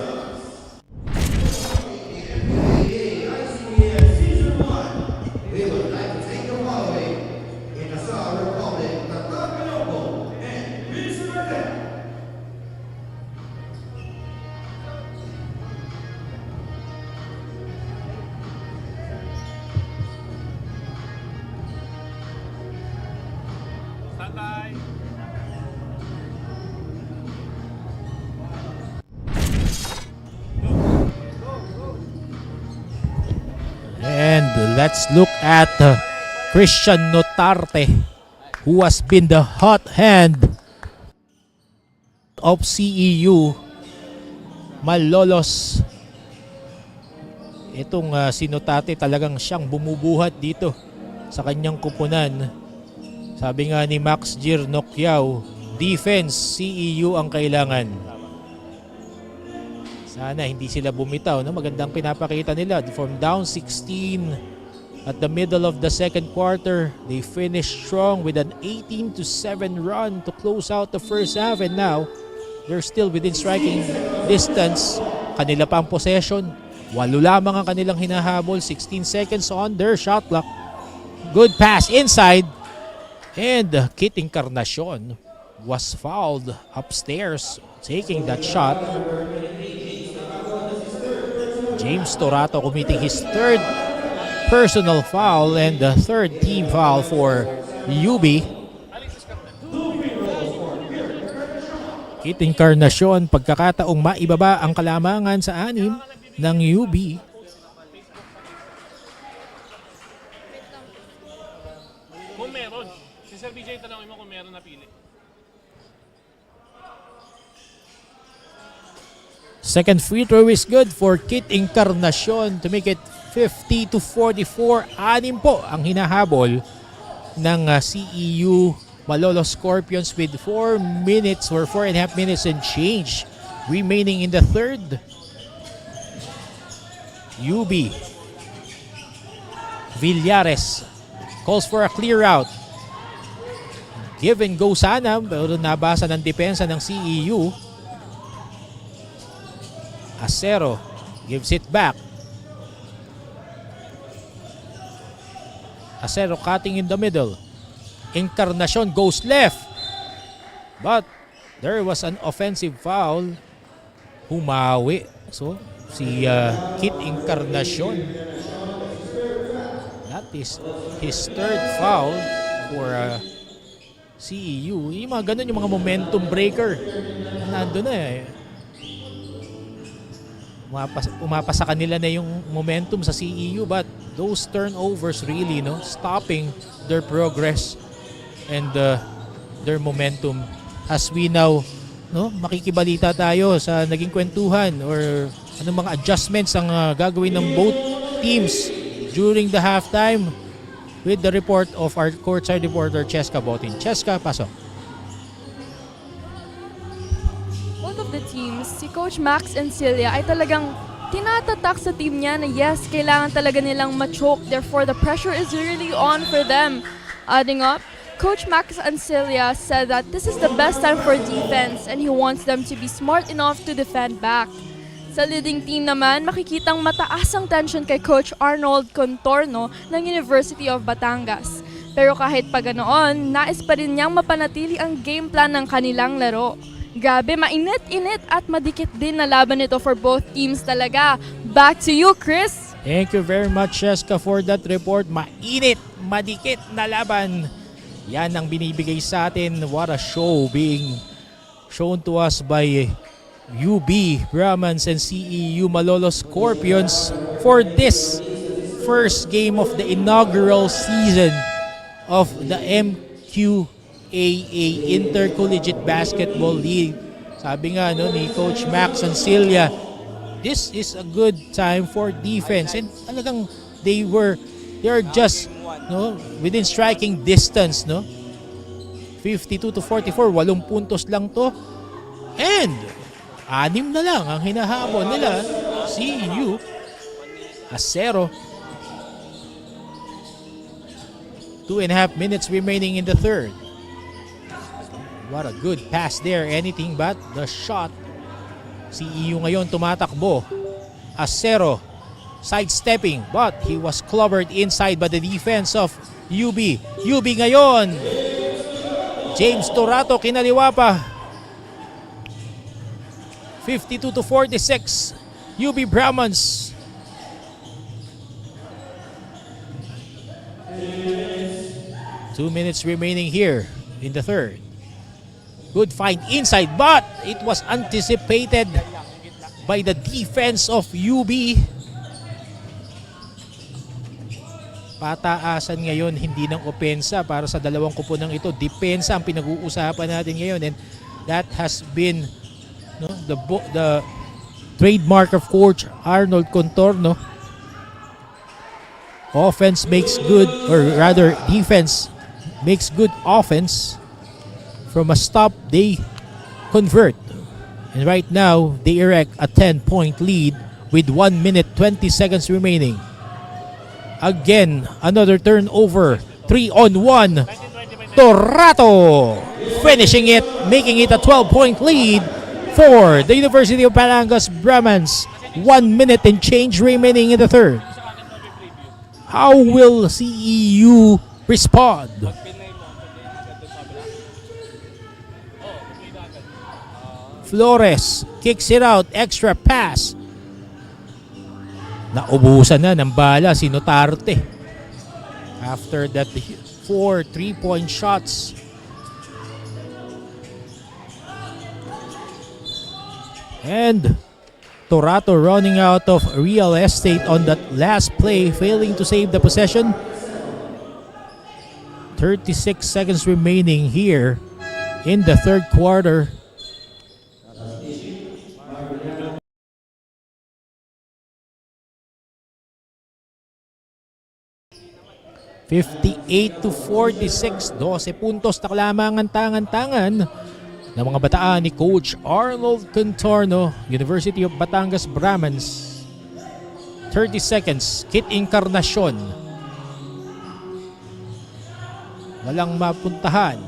And let's look at Christian Notarte, who has been the hot hand of CEU Malolos. Itong si Notarte talagang siyang bumubuhat dito sa kanyang kupunan. Sabi nga ni Max Gir Nokyao, defense, CEU ang kailangan. Sana hindi sila bumitaw. No? Magandang pinapakita nila. From down 16 at the middle of the second quarter, they finished strong with an 18-7 run to close out the first half. And now, they're still within striking distance. Kanila pa ang possession. 8 lamang ang kanilang hinahabol. 16 seconds on their shot clock. Good pass inside. And Kit Encarnacion was fouled upstairs taking that shot. James Torato committing his third personal foul and the third team foul for UB. Kit Encarnacion, pagkakataong maibaba ang kalamangan sa 6 ng UB. Kung meron, si Sir BJ tanongin mo kung meron napili. Second free throw is good for Kit Encarnacion to make it 50-44, 6 po ang hinahabol ng CEU Malolos Scorpions with 4 minutes or 4.5 minutes and change remaining in the third. UB Villares calls for a clear out. Give and go sana, pero nabasa ng depensa ng CEU. Acero gives it back. Acero cutting in the middle. Encarnacion goes left. But there was an offensive foul. Humawi. So, si Kit Encarnacion. That is his third foul for CEU. Yung mga ganun, yung mga momentum breaker. Nandun na eh. Umapa sa kanila na yung momentum sa CEU, but those turnovers really stopping their progress and their momentum. As we now makikibalita tayo sa naging kwentuhan or anong mga adjustments ang gagawin ng both teams during the halftime with the report of our courtside reporter Cheska Botin. Cheska, pasok. Both of the teams, si Coach Max and Celia ay talagang tinatatak sa team niya na yes, kailangan talaga nilang ma-choke. Therefore, the pressure is really on for them. Adding up, Coach Max and Celia said that this is the best time for defense and he wants them to be smart enough to defend back. Sa leading team naman, makikitang mataas ang tension kay Coach Arnold Contorno ng University of Batangas. Pero kahit pa ganoon, nais pa rin niyang mapanatili ang game plan ng kanilang laro. Gabi, mainit-init at madikit din na laban ito for both teams talaga. Back to you, Chris! Thank you very much, Cheska, for that report. Mainit, madikit na laban. Yan ang binibigay sa atin. What a show being shown to us by UB Brahmans and CEU Malolos Scorpions for this first game of the inaugural season of the MQAA Intercollegiate Basketball League. Sabi nga ni Coach Max and Celia, this is a good time for defense, and talagang they are just within striking distance, 52-44, 8 puntos lang to, and 6 na lang ang hinahabol nila. CEU Acero. 2.5 minutes remaining in the third. What a good pass there. Anything but the shot. CEU ngayon tumatakbo. Acero sidestepping, but he was clobbered inside by the defense of UB. UB ngayon. James Torato kinaliwa pa. 52-46. UB Brahmans. Two minutes remaining here in the third. Good find inside, but it was anticipated by the defense of UB. Pataasan ngayon, hindi ng opensa para sa dalawang kupunang ito. Depensa ang pinag-uusapan natin ngayon, and that has been the trademark of Coach Arnold Contorno. Offense makes good, or rather defense makes good offense. From a stop, they convert. And right now, they erect a 10-point lead with 1 minute 20 seconds remaining. Again, another turnover. 3-on-1. Torato finishing it, making it a 12-point lead for the University of Batangas Brahmans. 1 minute and change remaining in the third. How will CEU respond? Flores kicks it out, extra pass. Naubusan na ng bala si Notarte after that 4 3-point shots. And Torato running out of real estate on that last play, failing to save the possession. 36 seconds remaining here in the third quarter. 58-46, 12 puntos na lamang ang tangan-tangan ng mga bataan ni Coach Arnold Contorno, University of Batangas Brahmans. 30 seconds, Kit Encarnacion. Walang mapuntahan.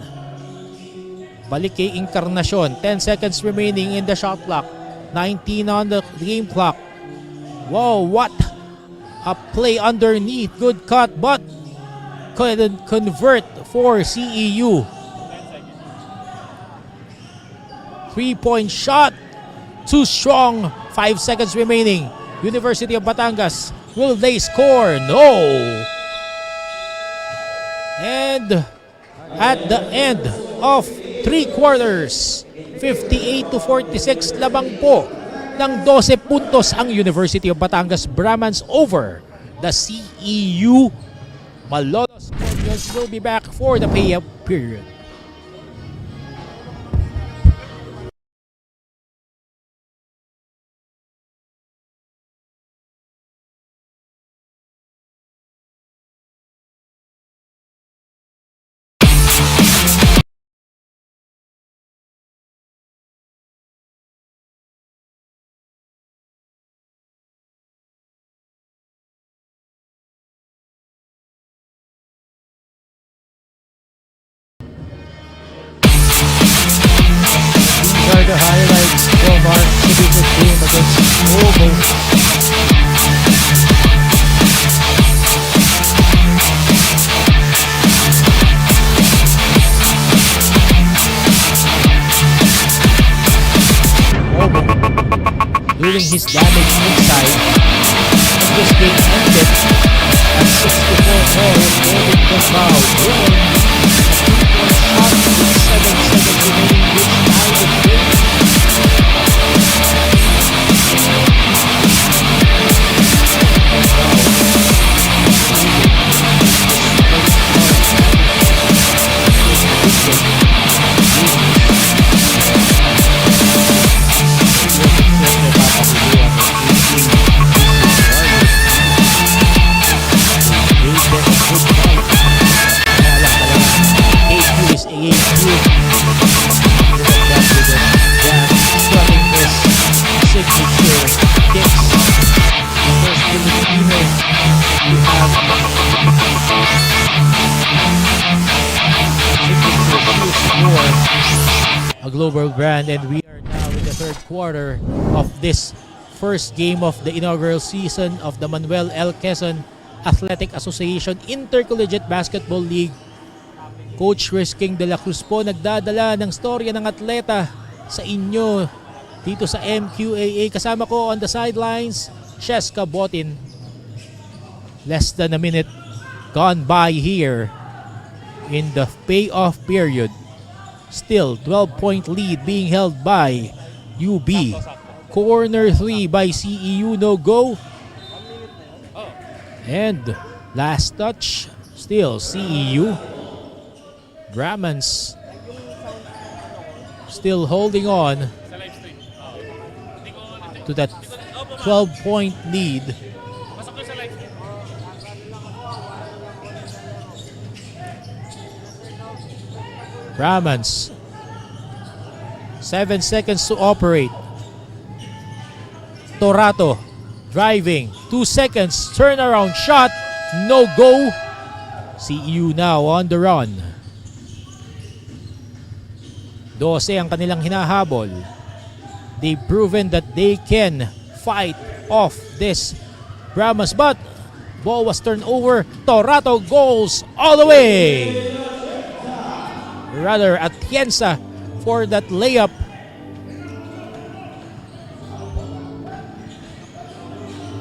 Balik kay Encarnacion. 10 seconds remaining in the shot clock. 19 on the game clock. Wow, what a play underneath. Good cut, but couldn't convert for CEU. 3-point shot. Too strong. 5 seconds remaining. University of Batangas. Will they score? No. And at the end of 3 quarters, 58-46, labang po ng 12 puntos ang University of Batangas Brahmans over the CEU Malolos. Scorpions will be back for the pay-up period. These are the highlights from our typical game against Omo. Omo doing his damage inside. And this game ended at 64 all holding the foul. Shot with 7 seconds remaining, which tied the game. A global brand, and we are now in the third quarter of this first game of the inaugural season of the Manuel L. Quezon Athletic Association Intercollegiate Basketball League. Coach Risking de la Cruz po nagdadala ng storya ng atleta sa inyo dito sa MQAA. Kasama ko on the sidelines, Cheska Botin. Less than a minute gone by here in the payoff period. Still 12-point lead being held by UB. Corner 3 by CEU, no go. And last touch, still CEU. Brahmans still holding on to that 12-point lead. Brahmans, 7 seconds to operate. Torato driving, 2 seconds, turnaround shot, no go. CEU now on the run. 12 ang kanilang hinahabol. They've proven that they can fight off this Brahmans, but ball was turned over. Torato goes all the way. Rather, Atienza for that layup.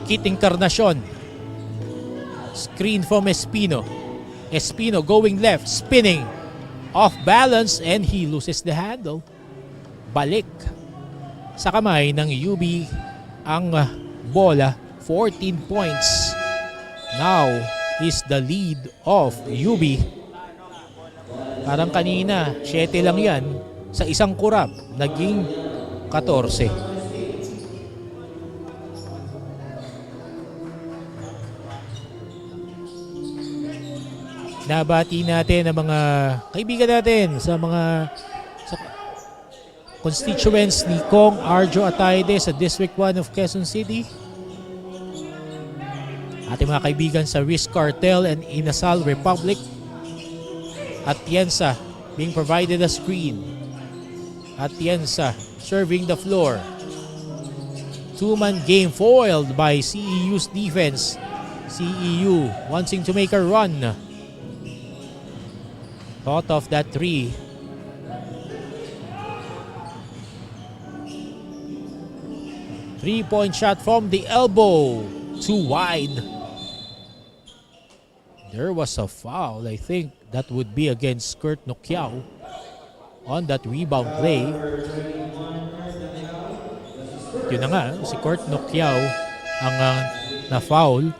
Kit Encarnacion. Screen from Espino. Espino going left, spinning. Off balance, and he loses the handle. Balik sa kamay ng UB ang bola. 14 points. Now is the lead of UB. Parang kanina, 7 lang yan. Sa isang kurap, naging 14. Nabati natin ang mga kaibigan natin sa constituents ni Kong Arjo Atayde sa District 1 of Quezon City. Ating mga kaibigan sa Risk Cartel and Inasal Republic. Atienza being provided a screen. Atienza serving the floor. Two-man game foiled by CEU's defense. CEU wanting to make a run. Thought of that three. Three-point shot from the elbow. Too wide. There was a foul. I think that would be against Kurt Nokiao on that rebound play. Yun na nga, si Kurt Nokiao ang na-foul.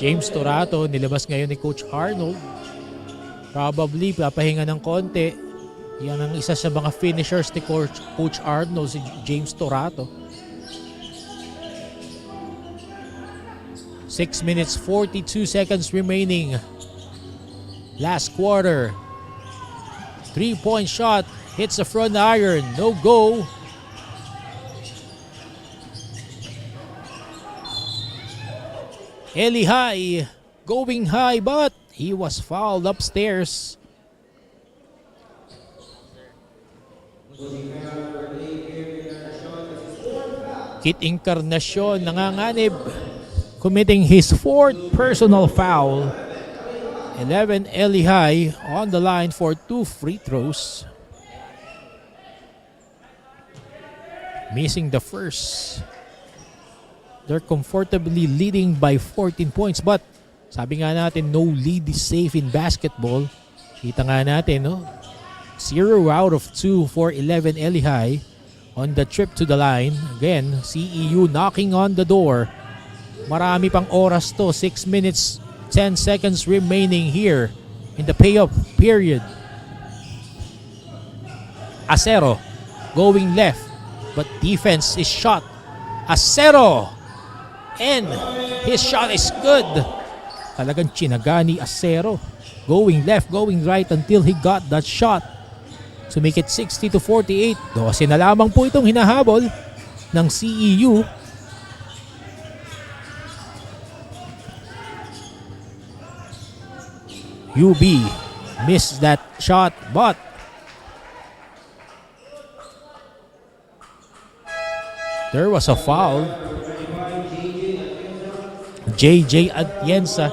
James Torato, nilabas ngayon ni Coach Arnold. Probably papahinga ng konti. Yan ang isa sa mga finishers ni Coach Arnold, si James Torato. 6 minutes 42 seconds remaining. Last quarter. 3-point shot. Hits the front iron. No go. Eli High going high, but he was fouled upstairs. Kit Encarnacion nanganganib, committing his 4th personal foul. 11 Eli High on the line for 2 free throws. Missing the first. They're comfortably leading by 14 points, but sabi nga natin, no lead is safe in basketball. Kita nga natin, no? 0 out of 2 for 11 Eli High on the trip to the line. Again, CEU knocking on the door. Marami pang oras to. 6 minutes, 10 seconds remaining here in the payoff period. Acero going left, but defense is shot. Acero! And his shot is good. Talagang chinaga ni Acero. Going left, going right until he got that shot to make it 60-48. 12 na lamang po itong hinahabol ng CEU. UB missed that shot, but there was a foul. JJ Atienza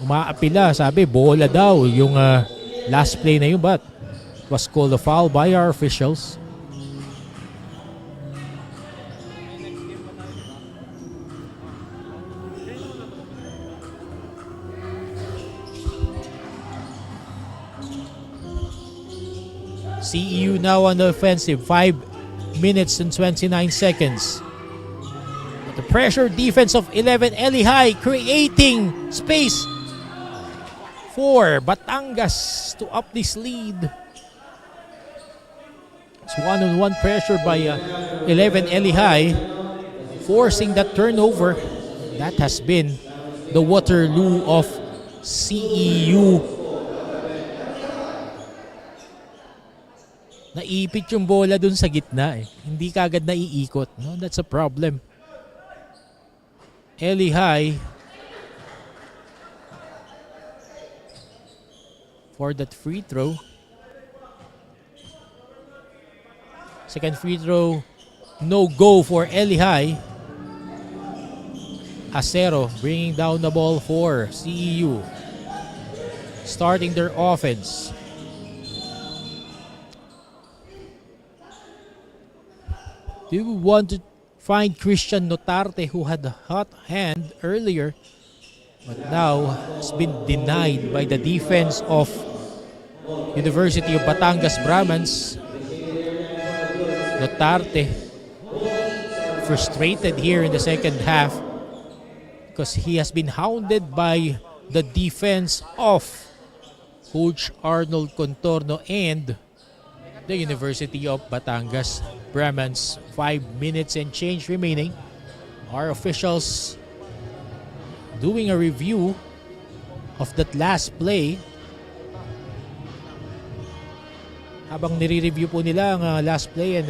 umaapila, sabi bola daw yung last play na yun, but was called a foul by our officials. CEU now on the offensive, 5 minutes and 29 seconds. The pressure defense of 11 Eli High creating space for Batangas to up this lead. It's one-on-one pressure by 11 Eli High, forcing that turnover. That has been the Waterloo of CEU. Naipit yung bola dun sa gitna eh. Hindi kagad naiikot. No? That's a problem. Eli High for that free throw. Second free throw, no go for Eli High. Acero bringing down the ball for CEU. Starting their offense. Do you want to find Christian Notarte, who had a hot hand earlier, but now has been denied by the defense of University of Batangas Brahmans? Notarte frustrated here in the second half because he has been hounded by the defense of Coach Arnold Contorno and the University of Batangas Brahmans. 5 minutes and change remaining. our officials doing a review of that last play. Habang nire-review po nila ang last play and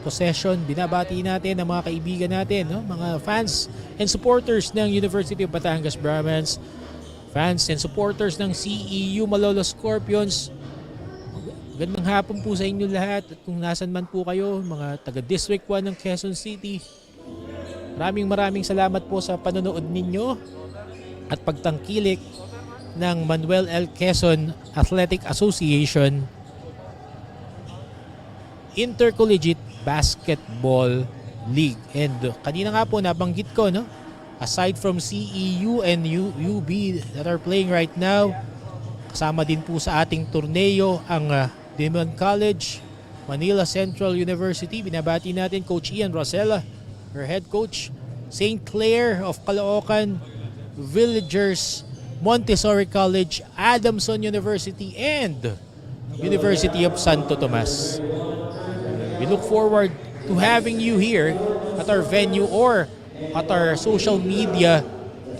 possession, binabati natin ang mga kaibigan natin, no? Mga fans and supporters ng University of Batangas Brahmans, fans and supporters ng Ceu Malolos Scorpions. Magandang hapon po sa inyo lahat at kung nasan man po kayo, mga taga-District 1 ng Quezon City. Maraming salamat po sa panonood ninyo at pagtangkilik ng Manuel L. Quezon Athletic Association Intercollegiate Basketball League. And kanina nga po nabanggit ko, no? Aside from CEU and UB that are playing right now, kasama din po sa ating torneo ang Demon College, Manila Central University. Binabati natin Coach Ian Rosella, her head coach. St. Clair of Caloocan, Villagers, Montessori College, Adamson University, and University of Santo Tomas. We look forward to having you here at our venue or at our social media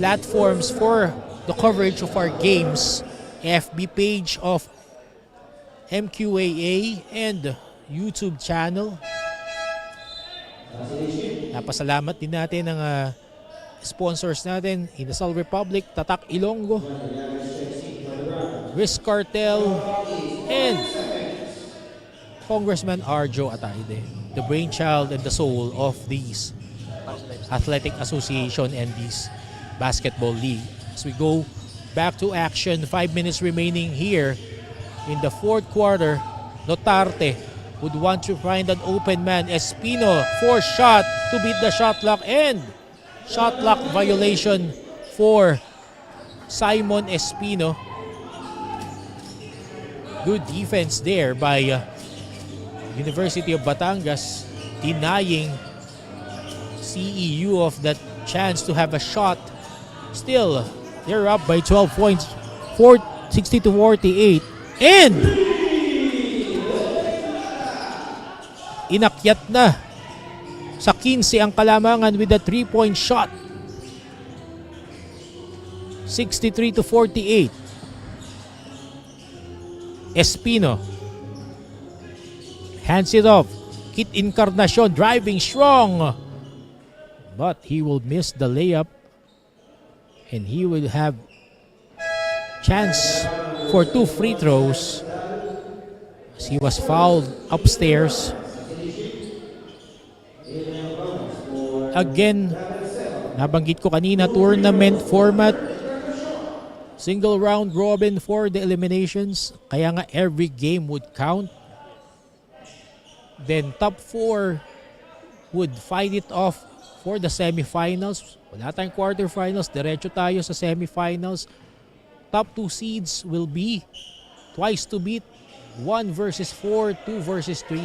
platforms for the coverage of our games, FB page of MQAA and YouTube channel. Napasalamat din natin ang sponsors natin, Inasal Republic, Tatak Ilonggo, Risk Cartel, and Congressman Arjo Ataide, the brainchild and the soul of these athletic association and these basketball league. As we go back to action, 5 minutes remaining here in the fourth quarter. Notarte would want to find an open man. Espino, force shot to beat the shot clock, and shot clock violation for Simon Espino. Good defense there by University of Batangas, denying CEU of that chance to have a shot. Still, they're up by 12 points, 60-48. And inakyat na sa 15 ang Kalamangan with a 3-point shot. 63-48. Espino hands it off. Kit Encarnacion driving strong, but he will miss the layup and he will have chance for 2 free throws as he was fouled upstairs. Again, nabanggit ko kanina, tournament format, single round robin for the eliminations, kaya nga every game would count. Then top 4 would fight it off for the semifinals. Wala tayong quarterfinals, diretso tayo sa semifinals. Top 2 seeds will be twice to beat, 1 versus 4, 2 versus 3.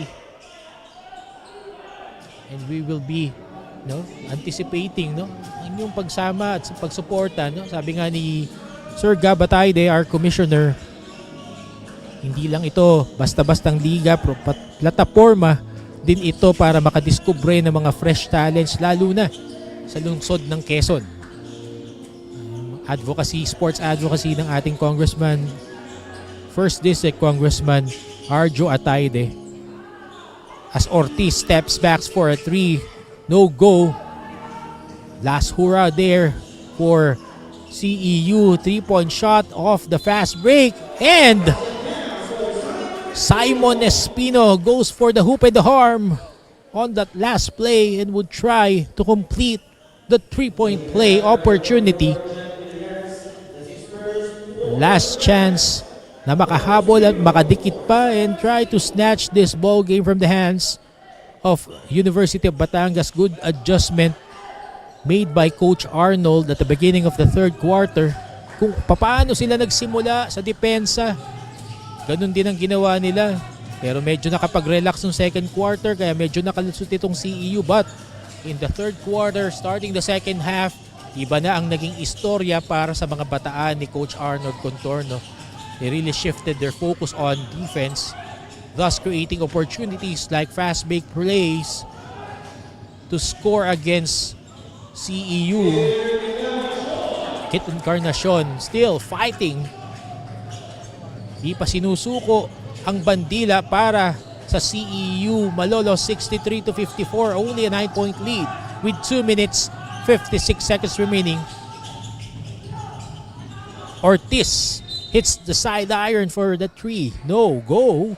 And we will be anticipating ang yung pagsama at pagsuporta. Sabi nga ni Sir Gab Ataide, our commissioner, hindi lang ito basta-bastang liga, plataforma din ito para makadiskubre ng mga fresh talents, lalo na sa lungsod ng Quezon. Advocacy, sports advocacy ng ating Congressman, 1st District Congressman Arjo Ataide. As Ortiz steps back for a 3, no go. Last hurrah there for CEU, 3-point shot off the fast break, and Simon Espino goes for the hoop and the harm on that last play and would try to complete the 3-point play opportunity. Last chance na makahabol at makadikit pa and try to snatch this ball game from the hands of University of Batangas. Good adjustment made by Coach Arnold at the beginning of the third quarter. Kung paano sila nagsimula sa depensa, ganun din ang ginawa nila. Pero medyo nakapag-relax ng second quarter, kaya medyo nakalusot itong CEU. But in the third quarter, starting the second half, iba na ang naging istorya para sa mga bataan ni Coach Arnold Contorno. They really shifted their focus on defense, thus creating opportunities like fast break plays to score against CEU. Kit Encarnacion still fighting. Di pa sinusuko ang bandila para sa CEU Malolos. 63-54, only a 9-point lead with 2 minutes 56 seconds remaining. Ortiz hits the side iron for the 3. No go.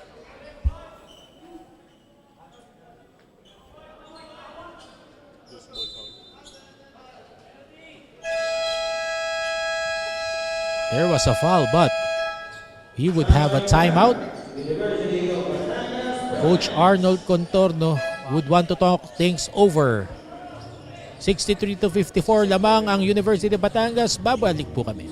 There was a foul, but he would have a timeout. Coach Arnold Contorno would want to talk things over. 63-54 lamang ang University of Batangas. Babalik po kami.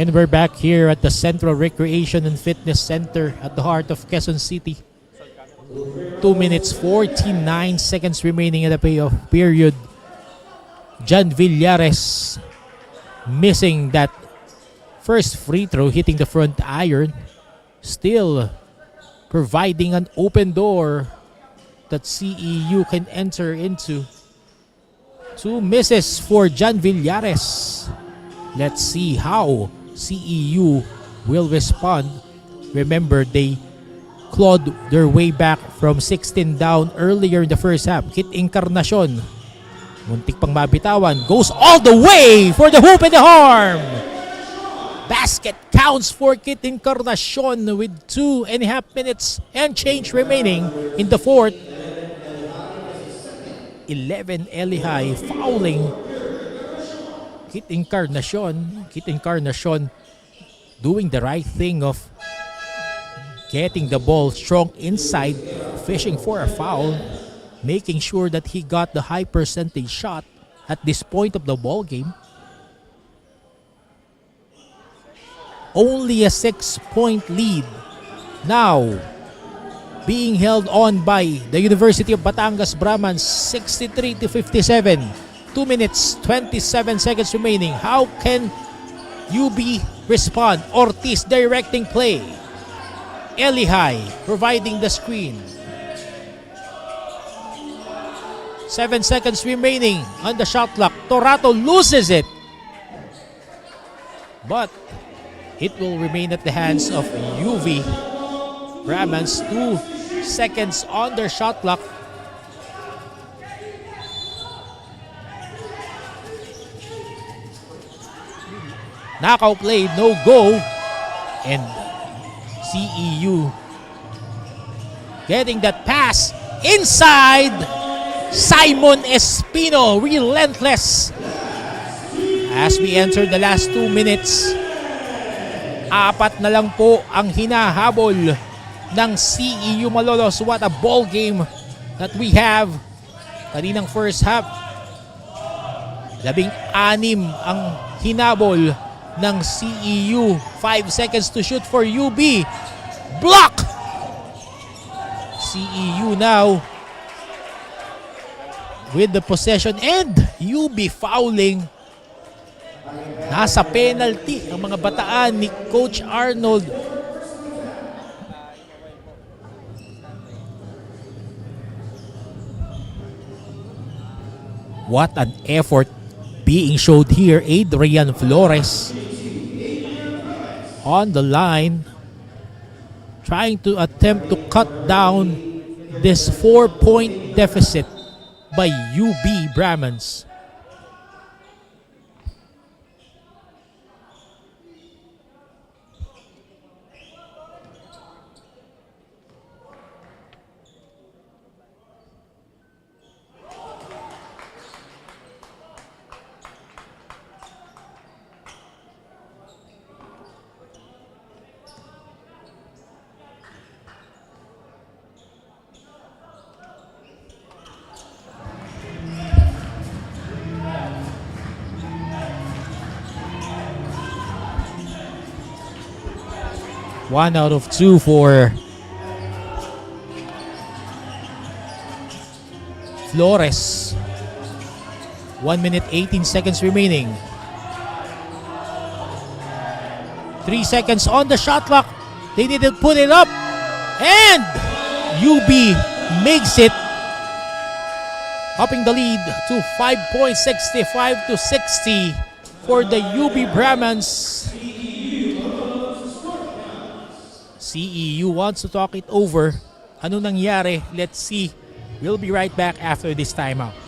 And we're back here at the Centro Recreation and Fitness Center at the heart of Quezon City. 2 minutes 49 seconds remaining in the payoff period. John Villares missing that first free throw, hitting the front iron. Still providing an open door that CEU can enter into. 2 misses for John Villares. Let's see how CEU will respond. Remember, they clawed their way back from 16 down earlier in the first half. Kit Encarnacion, muntik pang mabitawan, goes all the way for the hoop and the arm. Basket counts for Kit Encarnacion with 2.5 minutes and change remaining in the fourth. 11 Elihai fouling Kit Encarnacion doing the right thing of getting the ball strong inside, fishing for a foul, making sure that he got the high percentage shot at this point of the ball game. Only a 6-point lead now being held on by the University of Batangas Brahmans. 63-57. 2 minutes, 27 seconds remaining. How can UB respond? Ortiz directing play. Elihai providing the screen. 7 seconds remaining on the shot clock. Torato loses it. But it will remain at the hands of UV. Brahmans, 2 seconds on their shot clock. Knockout play, no go. And CEU getting that pass inside. Simon Espino, relentless. As we enter the last 2 minutes, 4 na lang po ang hinahabol ng CEU Malolos. What a ball game that we have. Kaninang first half, 16 ang hinabol ng CEU. 5 seconds to shoot for UB. Block! CEU now with the possession and UB fouling. Nasa penalty ang mga bataan ni Coach Arnold. What an effort being showed here. Adrian Flores on the line, trying to attempt to cut down this 4-point deficit by UB Brahmans. One out of two for Flores. 1 minute 18 seconds remaining. 3 seconds on the shot clock. They didn't put it up. And UB makes it. Upping the lead to 5 points, 65 to 60 for the UB Brahmans. CEU wants to talk it over. Ano nangyari? Let's see. We'll be right back after this timeout.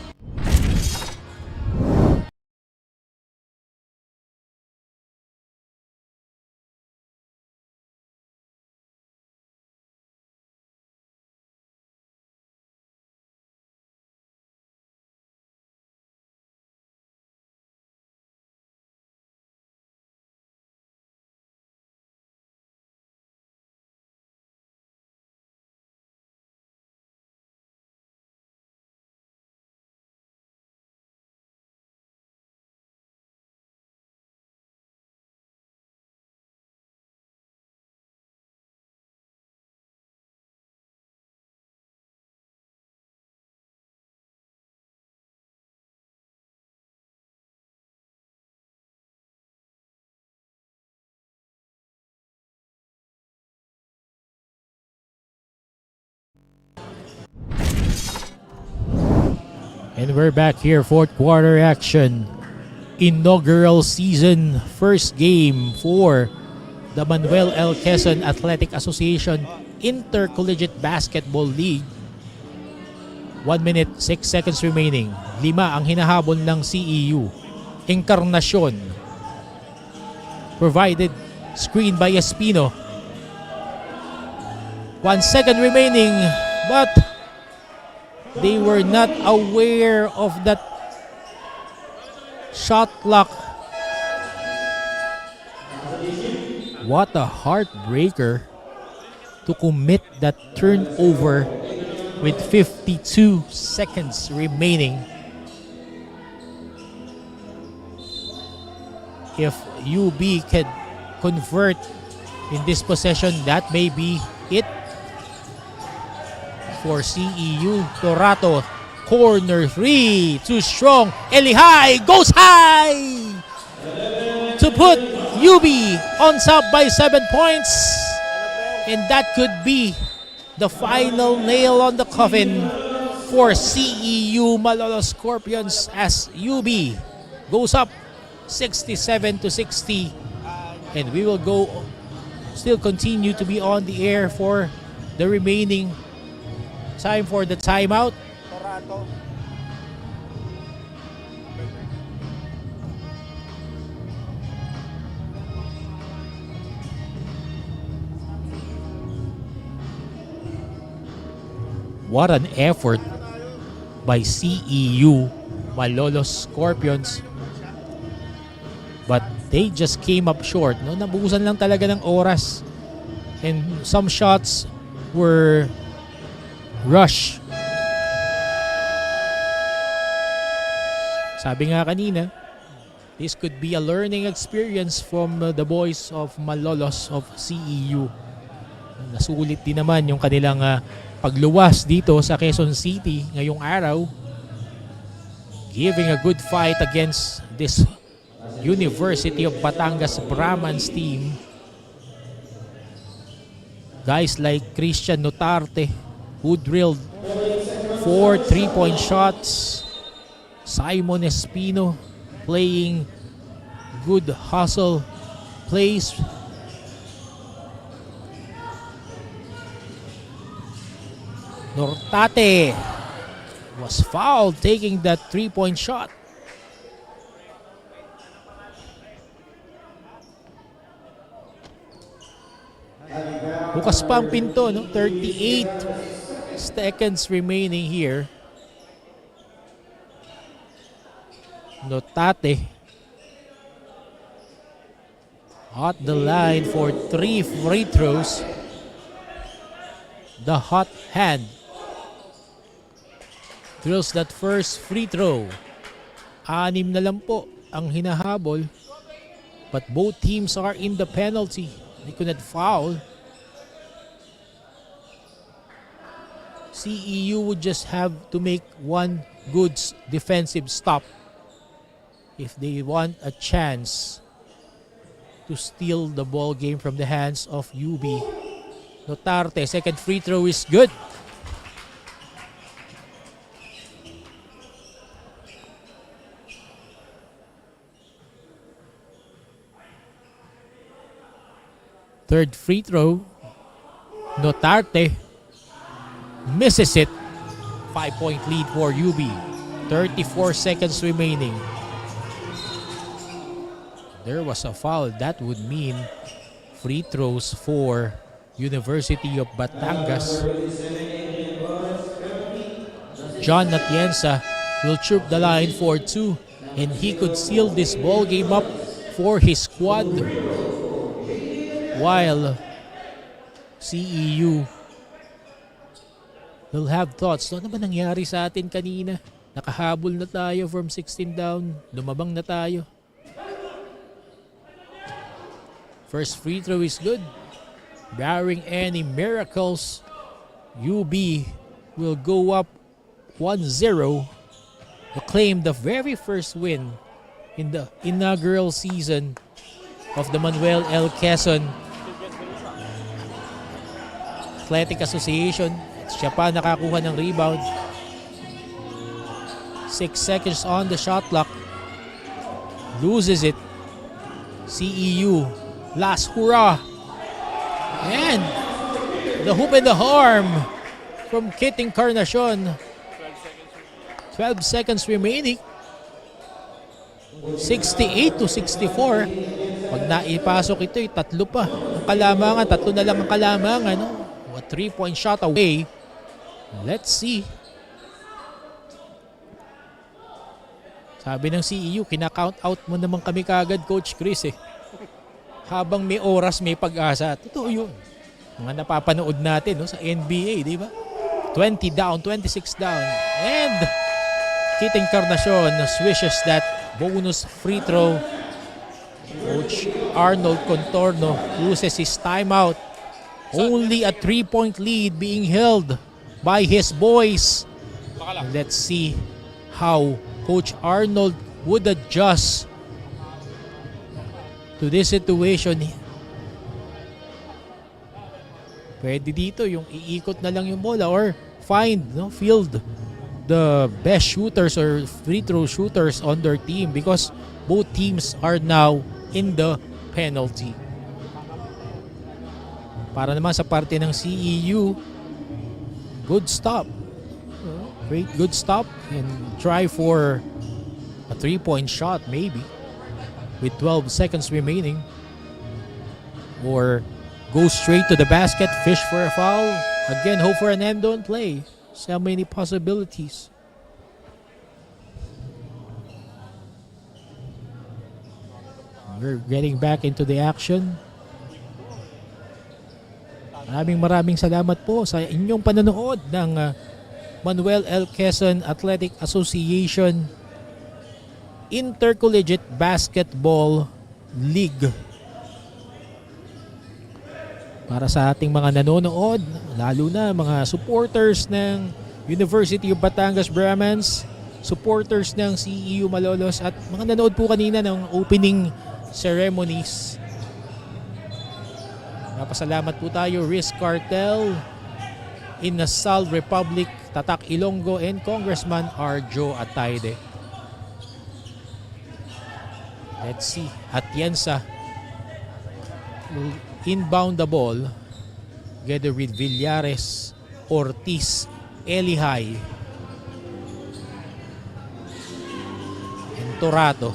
And we're back here, fourth quarter action. Inaugural season, first game for the Manuel L. Quezon Athletic Association Intercollegiate Basketball League. 1 minute, 6 seconds remaining. 5 ang hinahabol ng CEU. Encarnacion. Provided screen by Espino. 1 second remaining, but they were not aware of that shot clock. What a heartbreaker to commit that turnover with 52 seconds remaining. If UB can convert in this possession, that may be it for CEU. Torato, corner 3, too strong. Elihai goes high to put UB on top by 7 points. And that could be the final nail on the coffin for CEU Malolos Scorpions as UB goes up 67 to 60. And we will still continue to be on the air for the remaining time for the timeout. What an effort by CEU Malolos Scorpions. But they just came up short. No? Nabuhusan lang talaga ng oras. And some shots were rush. Sabi nga kanina, this could be a learning experience from the boys of Malolos of CEU. Nasulit din naman yung kanilang pagluwas dito sa Quezon City ngayong araw. Giving a good fight against this University of Batangas Brahmans team. Guys like Christian Notarte, who drilled 4 3-point shots. Simon Espino playing good hustle plays. Nortate was fouled taking that 3-point shot. Bukas pa ang pinto, no? 38 seconds remaining here. Notate at the line for 3 free throws. The hot hand drills that first free throw. 6 na lang po ang hinahabol, but both teams are in the penalty. They could not foul. CEU would just have to make one good defensive stop if they want a chance to steal the ball game from the hands of UB. Notarte, second free throw is good. Third free throw, Notarte misses it. 5-point lead for UB. 34 seconds remaining. There was a foul. That would mean free throws for University of Batangas. John Atienza will troop the line for 2, and he could seal this ball game up for his squad. While CEU will have thoughts. Ano ba nangyari sa atin kanina? Nakahabol na tayo from 16 down. Lumabang na tayo. First free throw is good. Barring any miracles, UB will go up 1-0 to claim the very first win in the inaugural season of the Manuel L. Quezon Athletic Association. Siya pa nakakuha ng rebound. 6 seconds on the shot clock. Loses it. CEU. Last hurrah. And the hoop and the harm from Kit Encarnacion. 12 seconds remaining. 68-64. Pag naipasok ito, tatlo pa ang kalamangan. Tatlo na lang ang kalamangan. No? A 3-point shot away. Let's see. Sabi ng CEU, kina-count out mo naman kami kagad, Coach Chris eh. Habang may oras, may pag-asa. Totoo yun. Mga napapanood natin no, sa NBA, di ba? 20 down, 26 down. And Kit Encarnacion swishes that bonus free throw. Coach Arnold Contorno uses his timeout. Only a 3-point lead being held by his boys. Let's see how Coach Arnold would adjust to this situation. Pwede dito yung iikot na lang yung bola or field the best shooters or free throw shooters on their team because both teams are now in the penalty. Para naman sa parte ng CEU, good stop. Great good stop and try for a 3-point shot maybe with 12 seconds remaining. Or go straight to the basket, fish for a foul. Again, hope for an end-on play. So many possibilities. We're getting back into the action. Maraming salamat po sa inyong panonood ng Manuel L. Quezon Athletic Association Intercollegiate Basketball League. Para sa ating mga nanonood, lalo na mga supporters ng University of Batangas Brahmans, supporters ng Ceu Malolos at mga nanood po kanina ng opening ceremonies. Napasalamat po tayo Risk Cartel, Inasal Republic, Tatak Ilonggo, and Congressman Arjo Atayde. Let's see. Atienza will inbound the ball together with Villares, Ortiz, Elihay. Torato.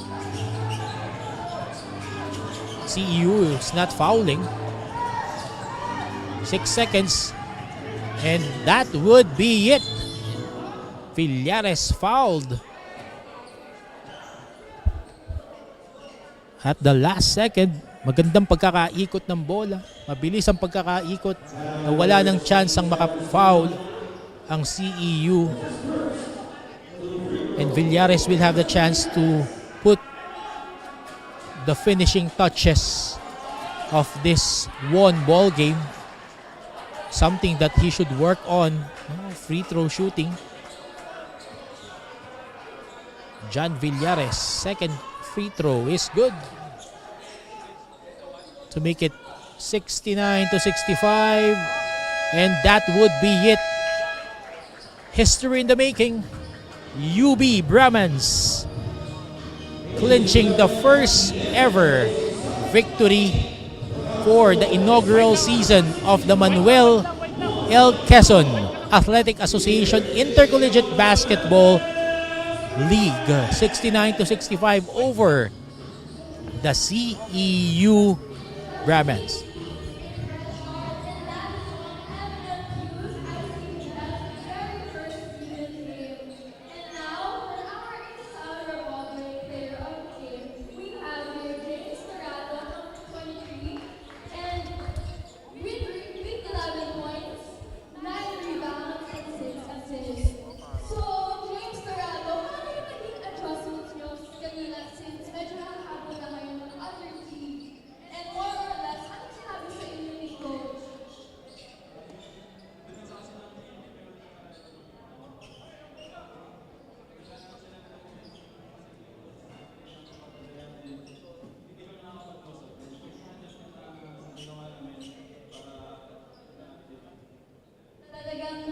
CEU is not fouling. 6 seconds. And that would be it. Villares fouled at the last second. Magandang pagkakaikot ng bola. Mabilis ang pagkakaikot. Wala ng chance ang maka-foul ang CEU. And Villares will have the chance to put the finishing touches of this one ball game. Something that he should work on. Free throw shooting. John Villares, second free throw is good to make it 69-65, and that would be it. History in the making. UB Brahmans clinching the first ever victory for the inaugural season of the Manuel L. Quezon Athletic Association Intercollegiate Basketball League. 69-65 over the CEU Brahmans.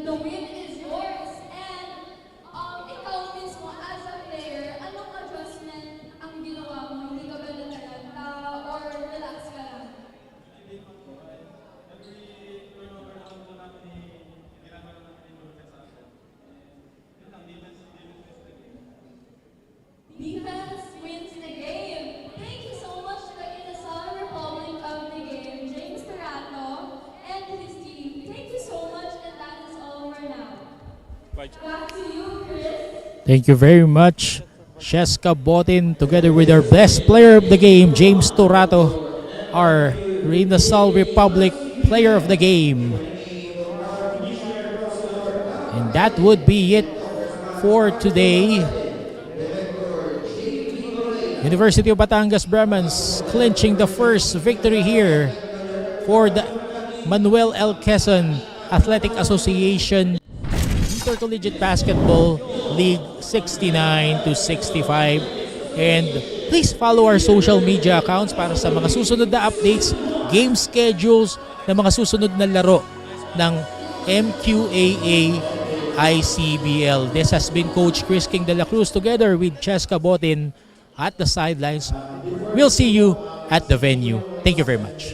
The win is yours, and ikaw mismo as a player, anong adjustment ang ginawa mo? Hindi ka ba natalanta or relax ka lang? Defense wins the game. Thank you so much to the Escolar Republic of the game, James Torato, and his team. Thank you so much, and that is all for now. Back to you, Chris. Thank you very much, Sheska Botin, together with our best player of the game, James Torato, our Rinasal Republic player of the game. And that would be it for today. University of Batangas Brahmans clinching the first victory here for the Manuel L. Quezon Athletic Association Intercollegiate Basketball League 69-65. And please follow our social media accounts para sa mga susunod na updates, game schedules ng mga susunod na laro ng MQAA ICBL. This has been Coach Chris King de la Cruz together with Cheska Botin at the sidelines. We'll see you at the venue. Thank you very much.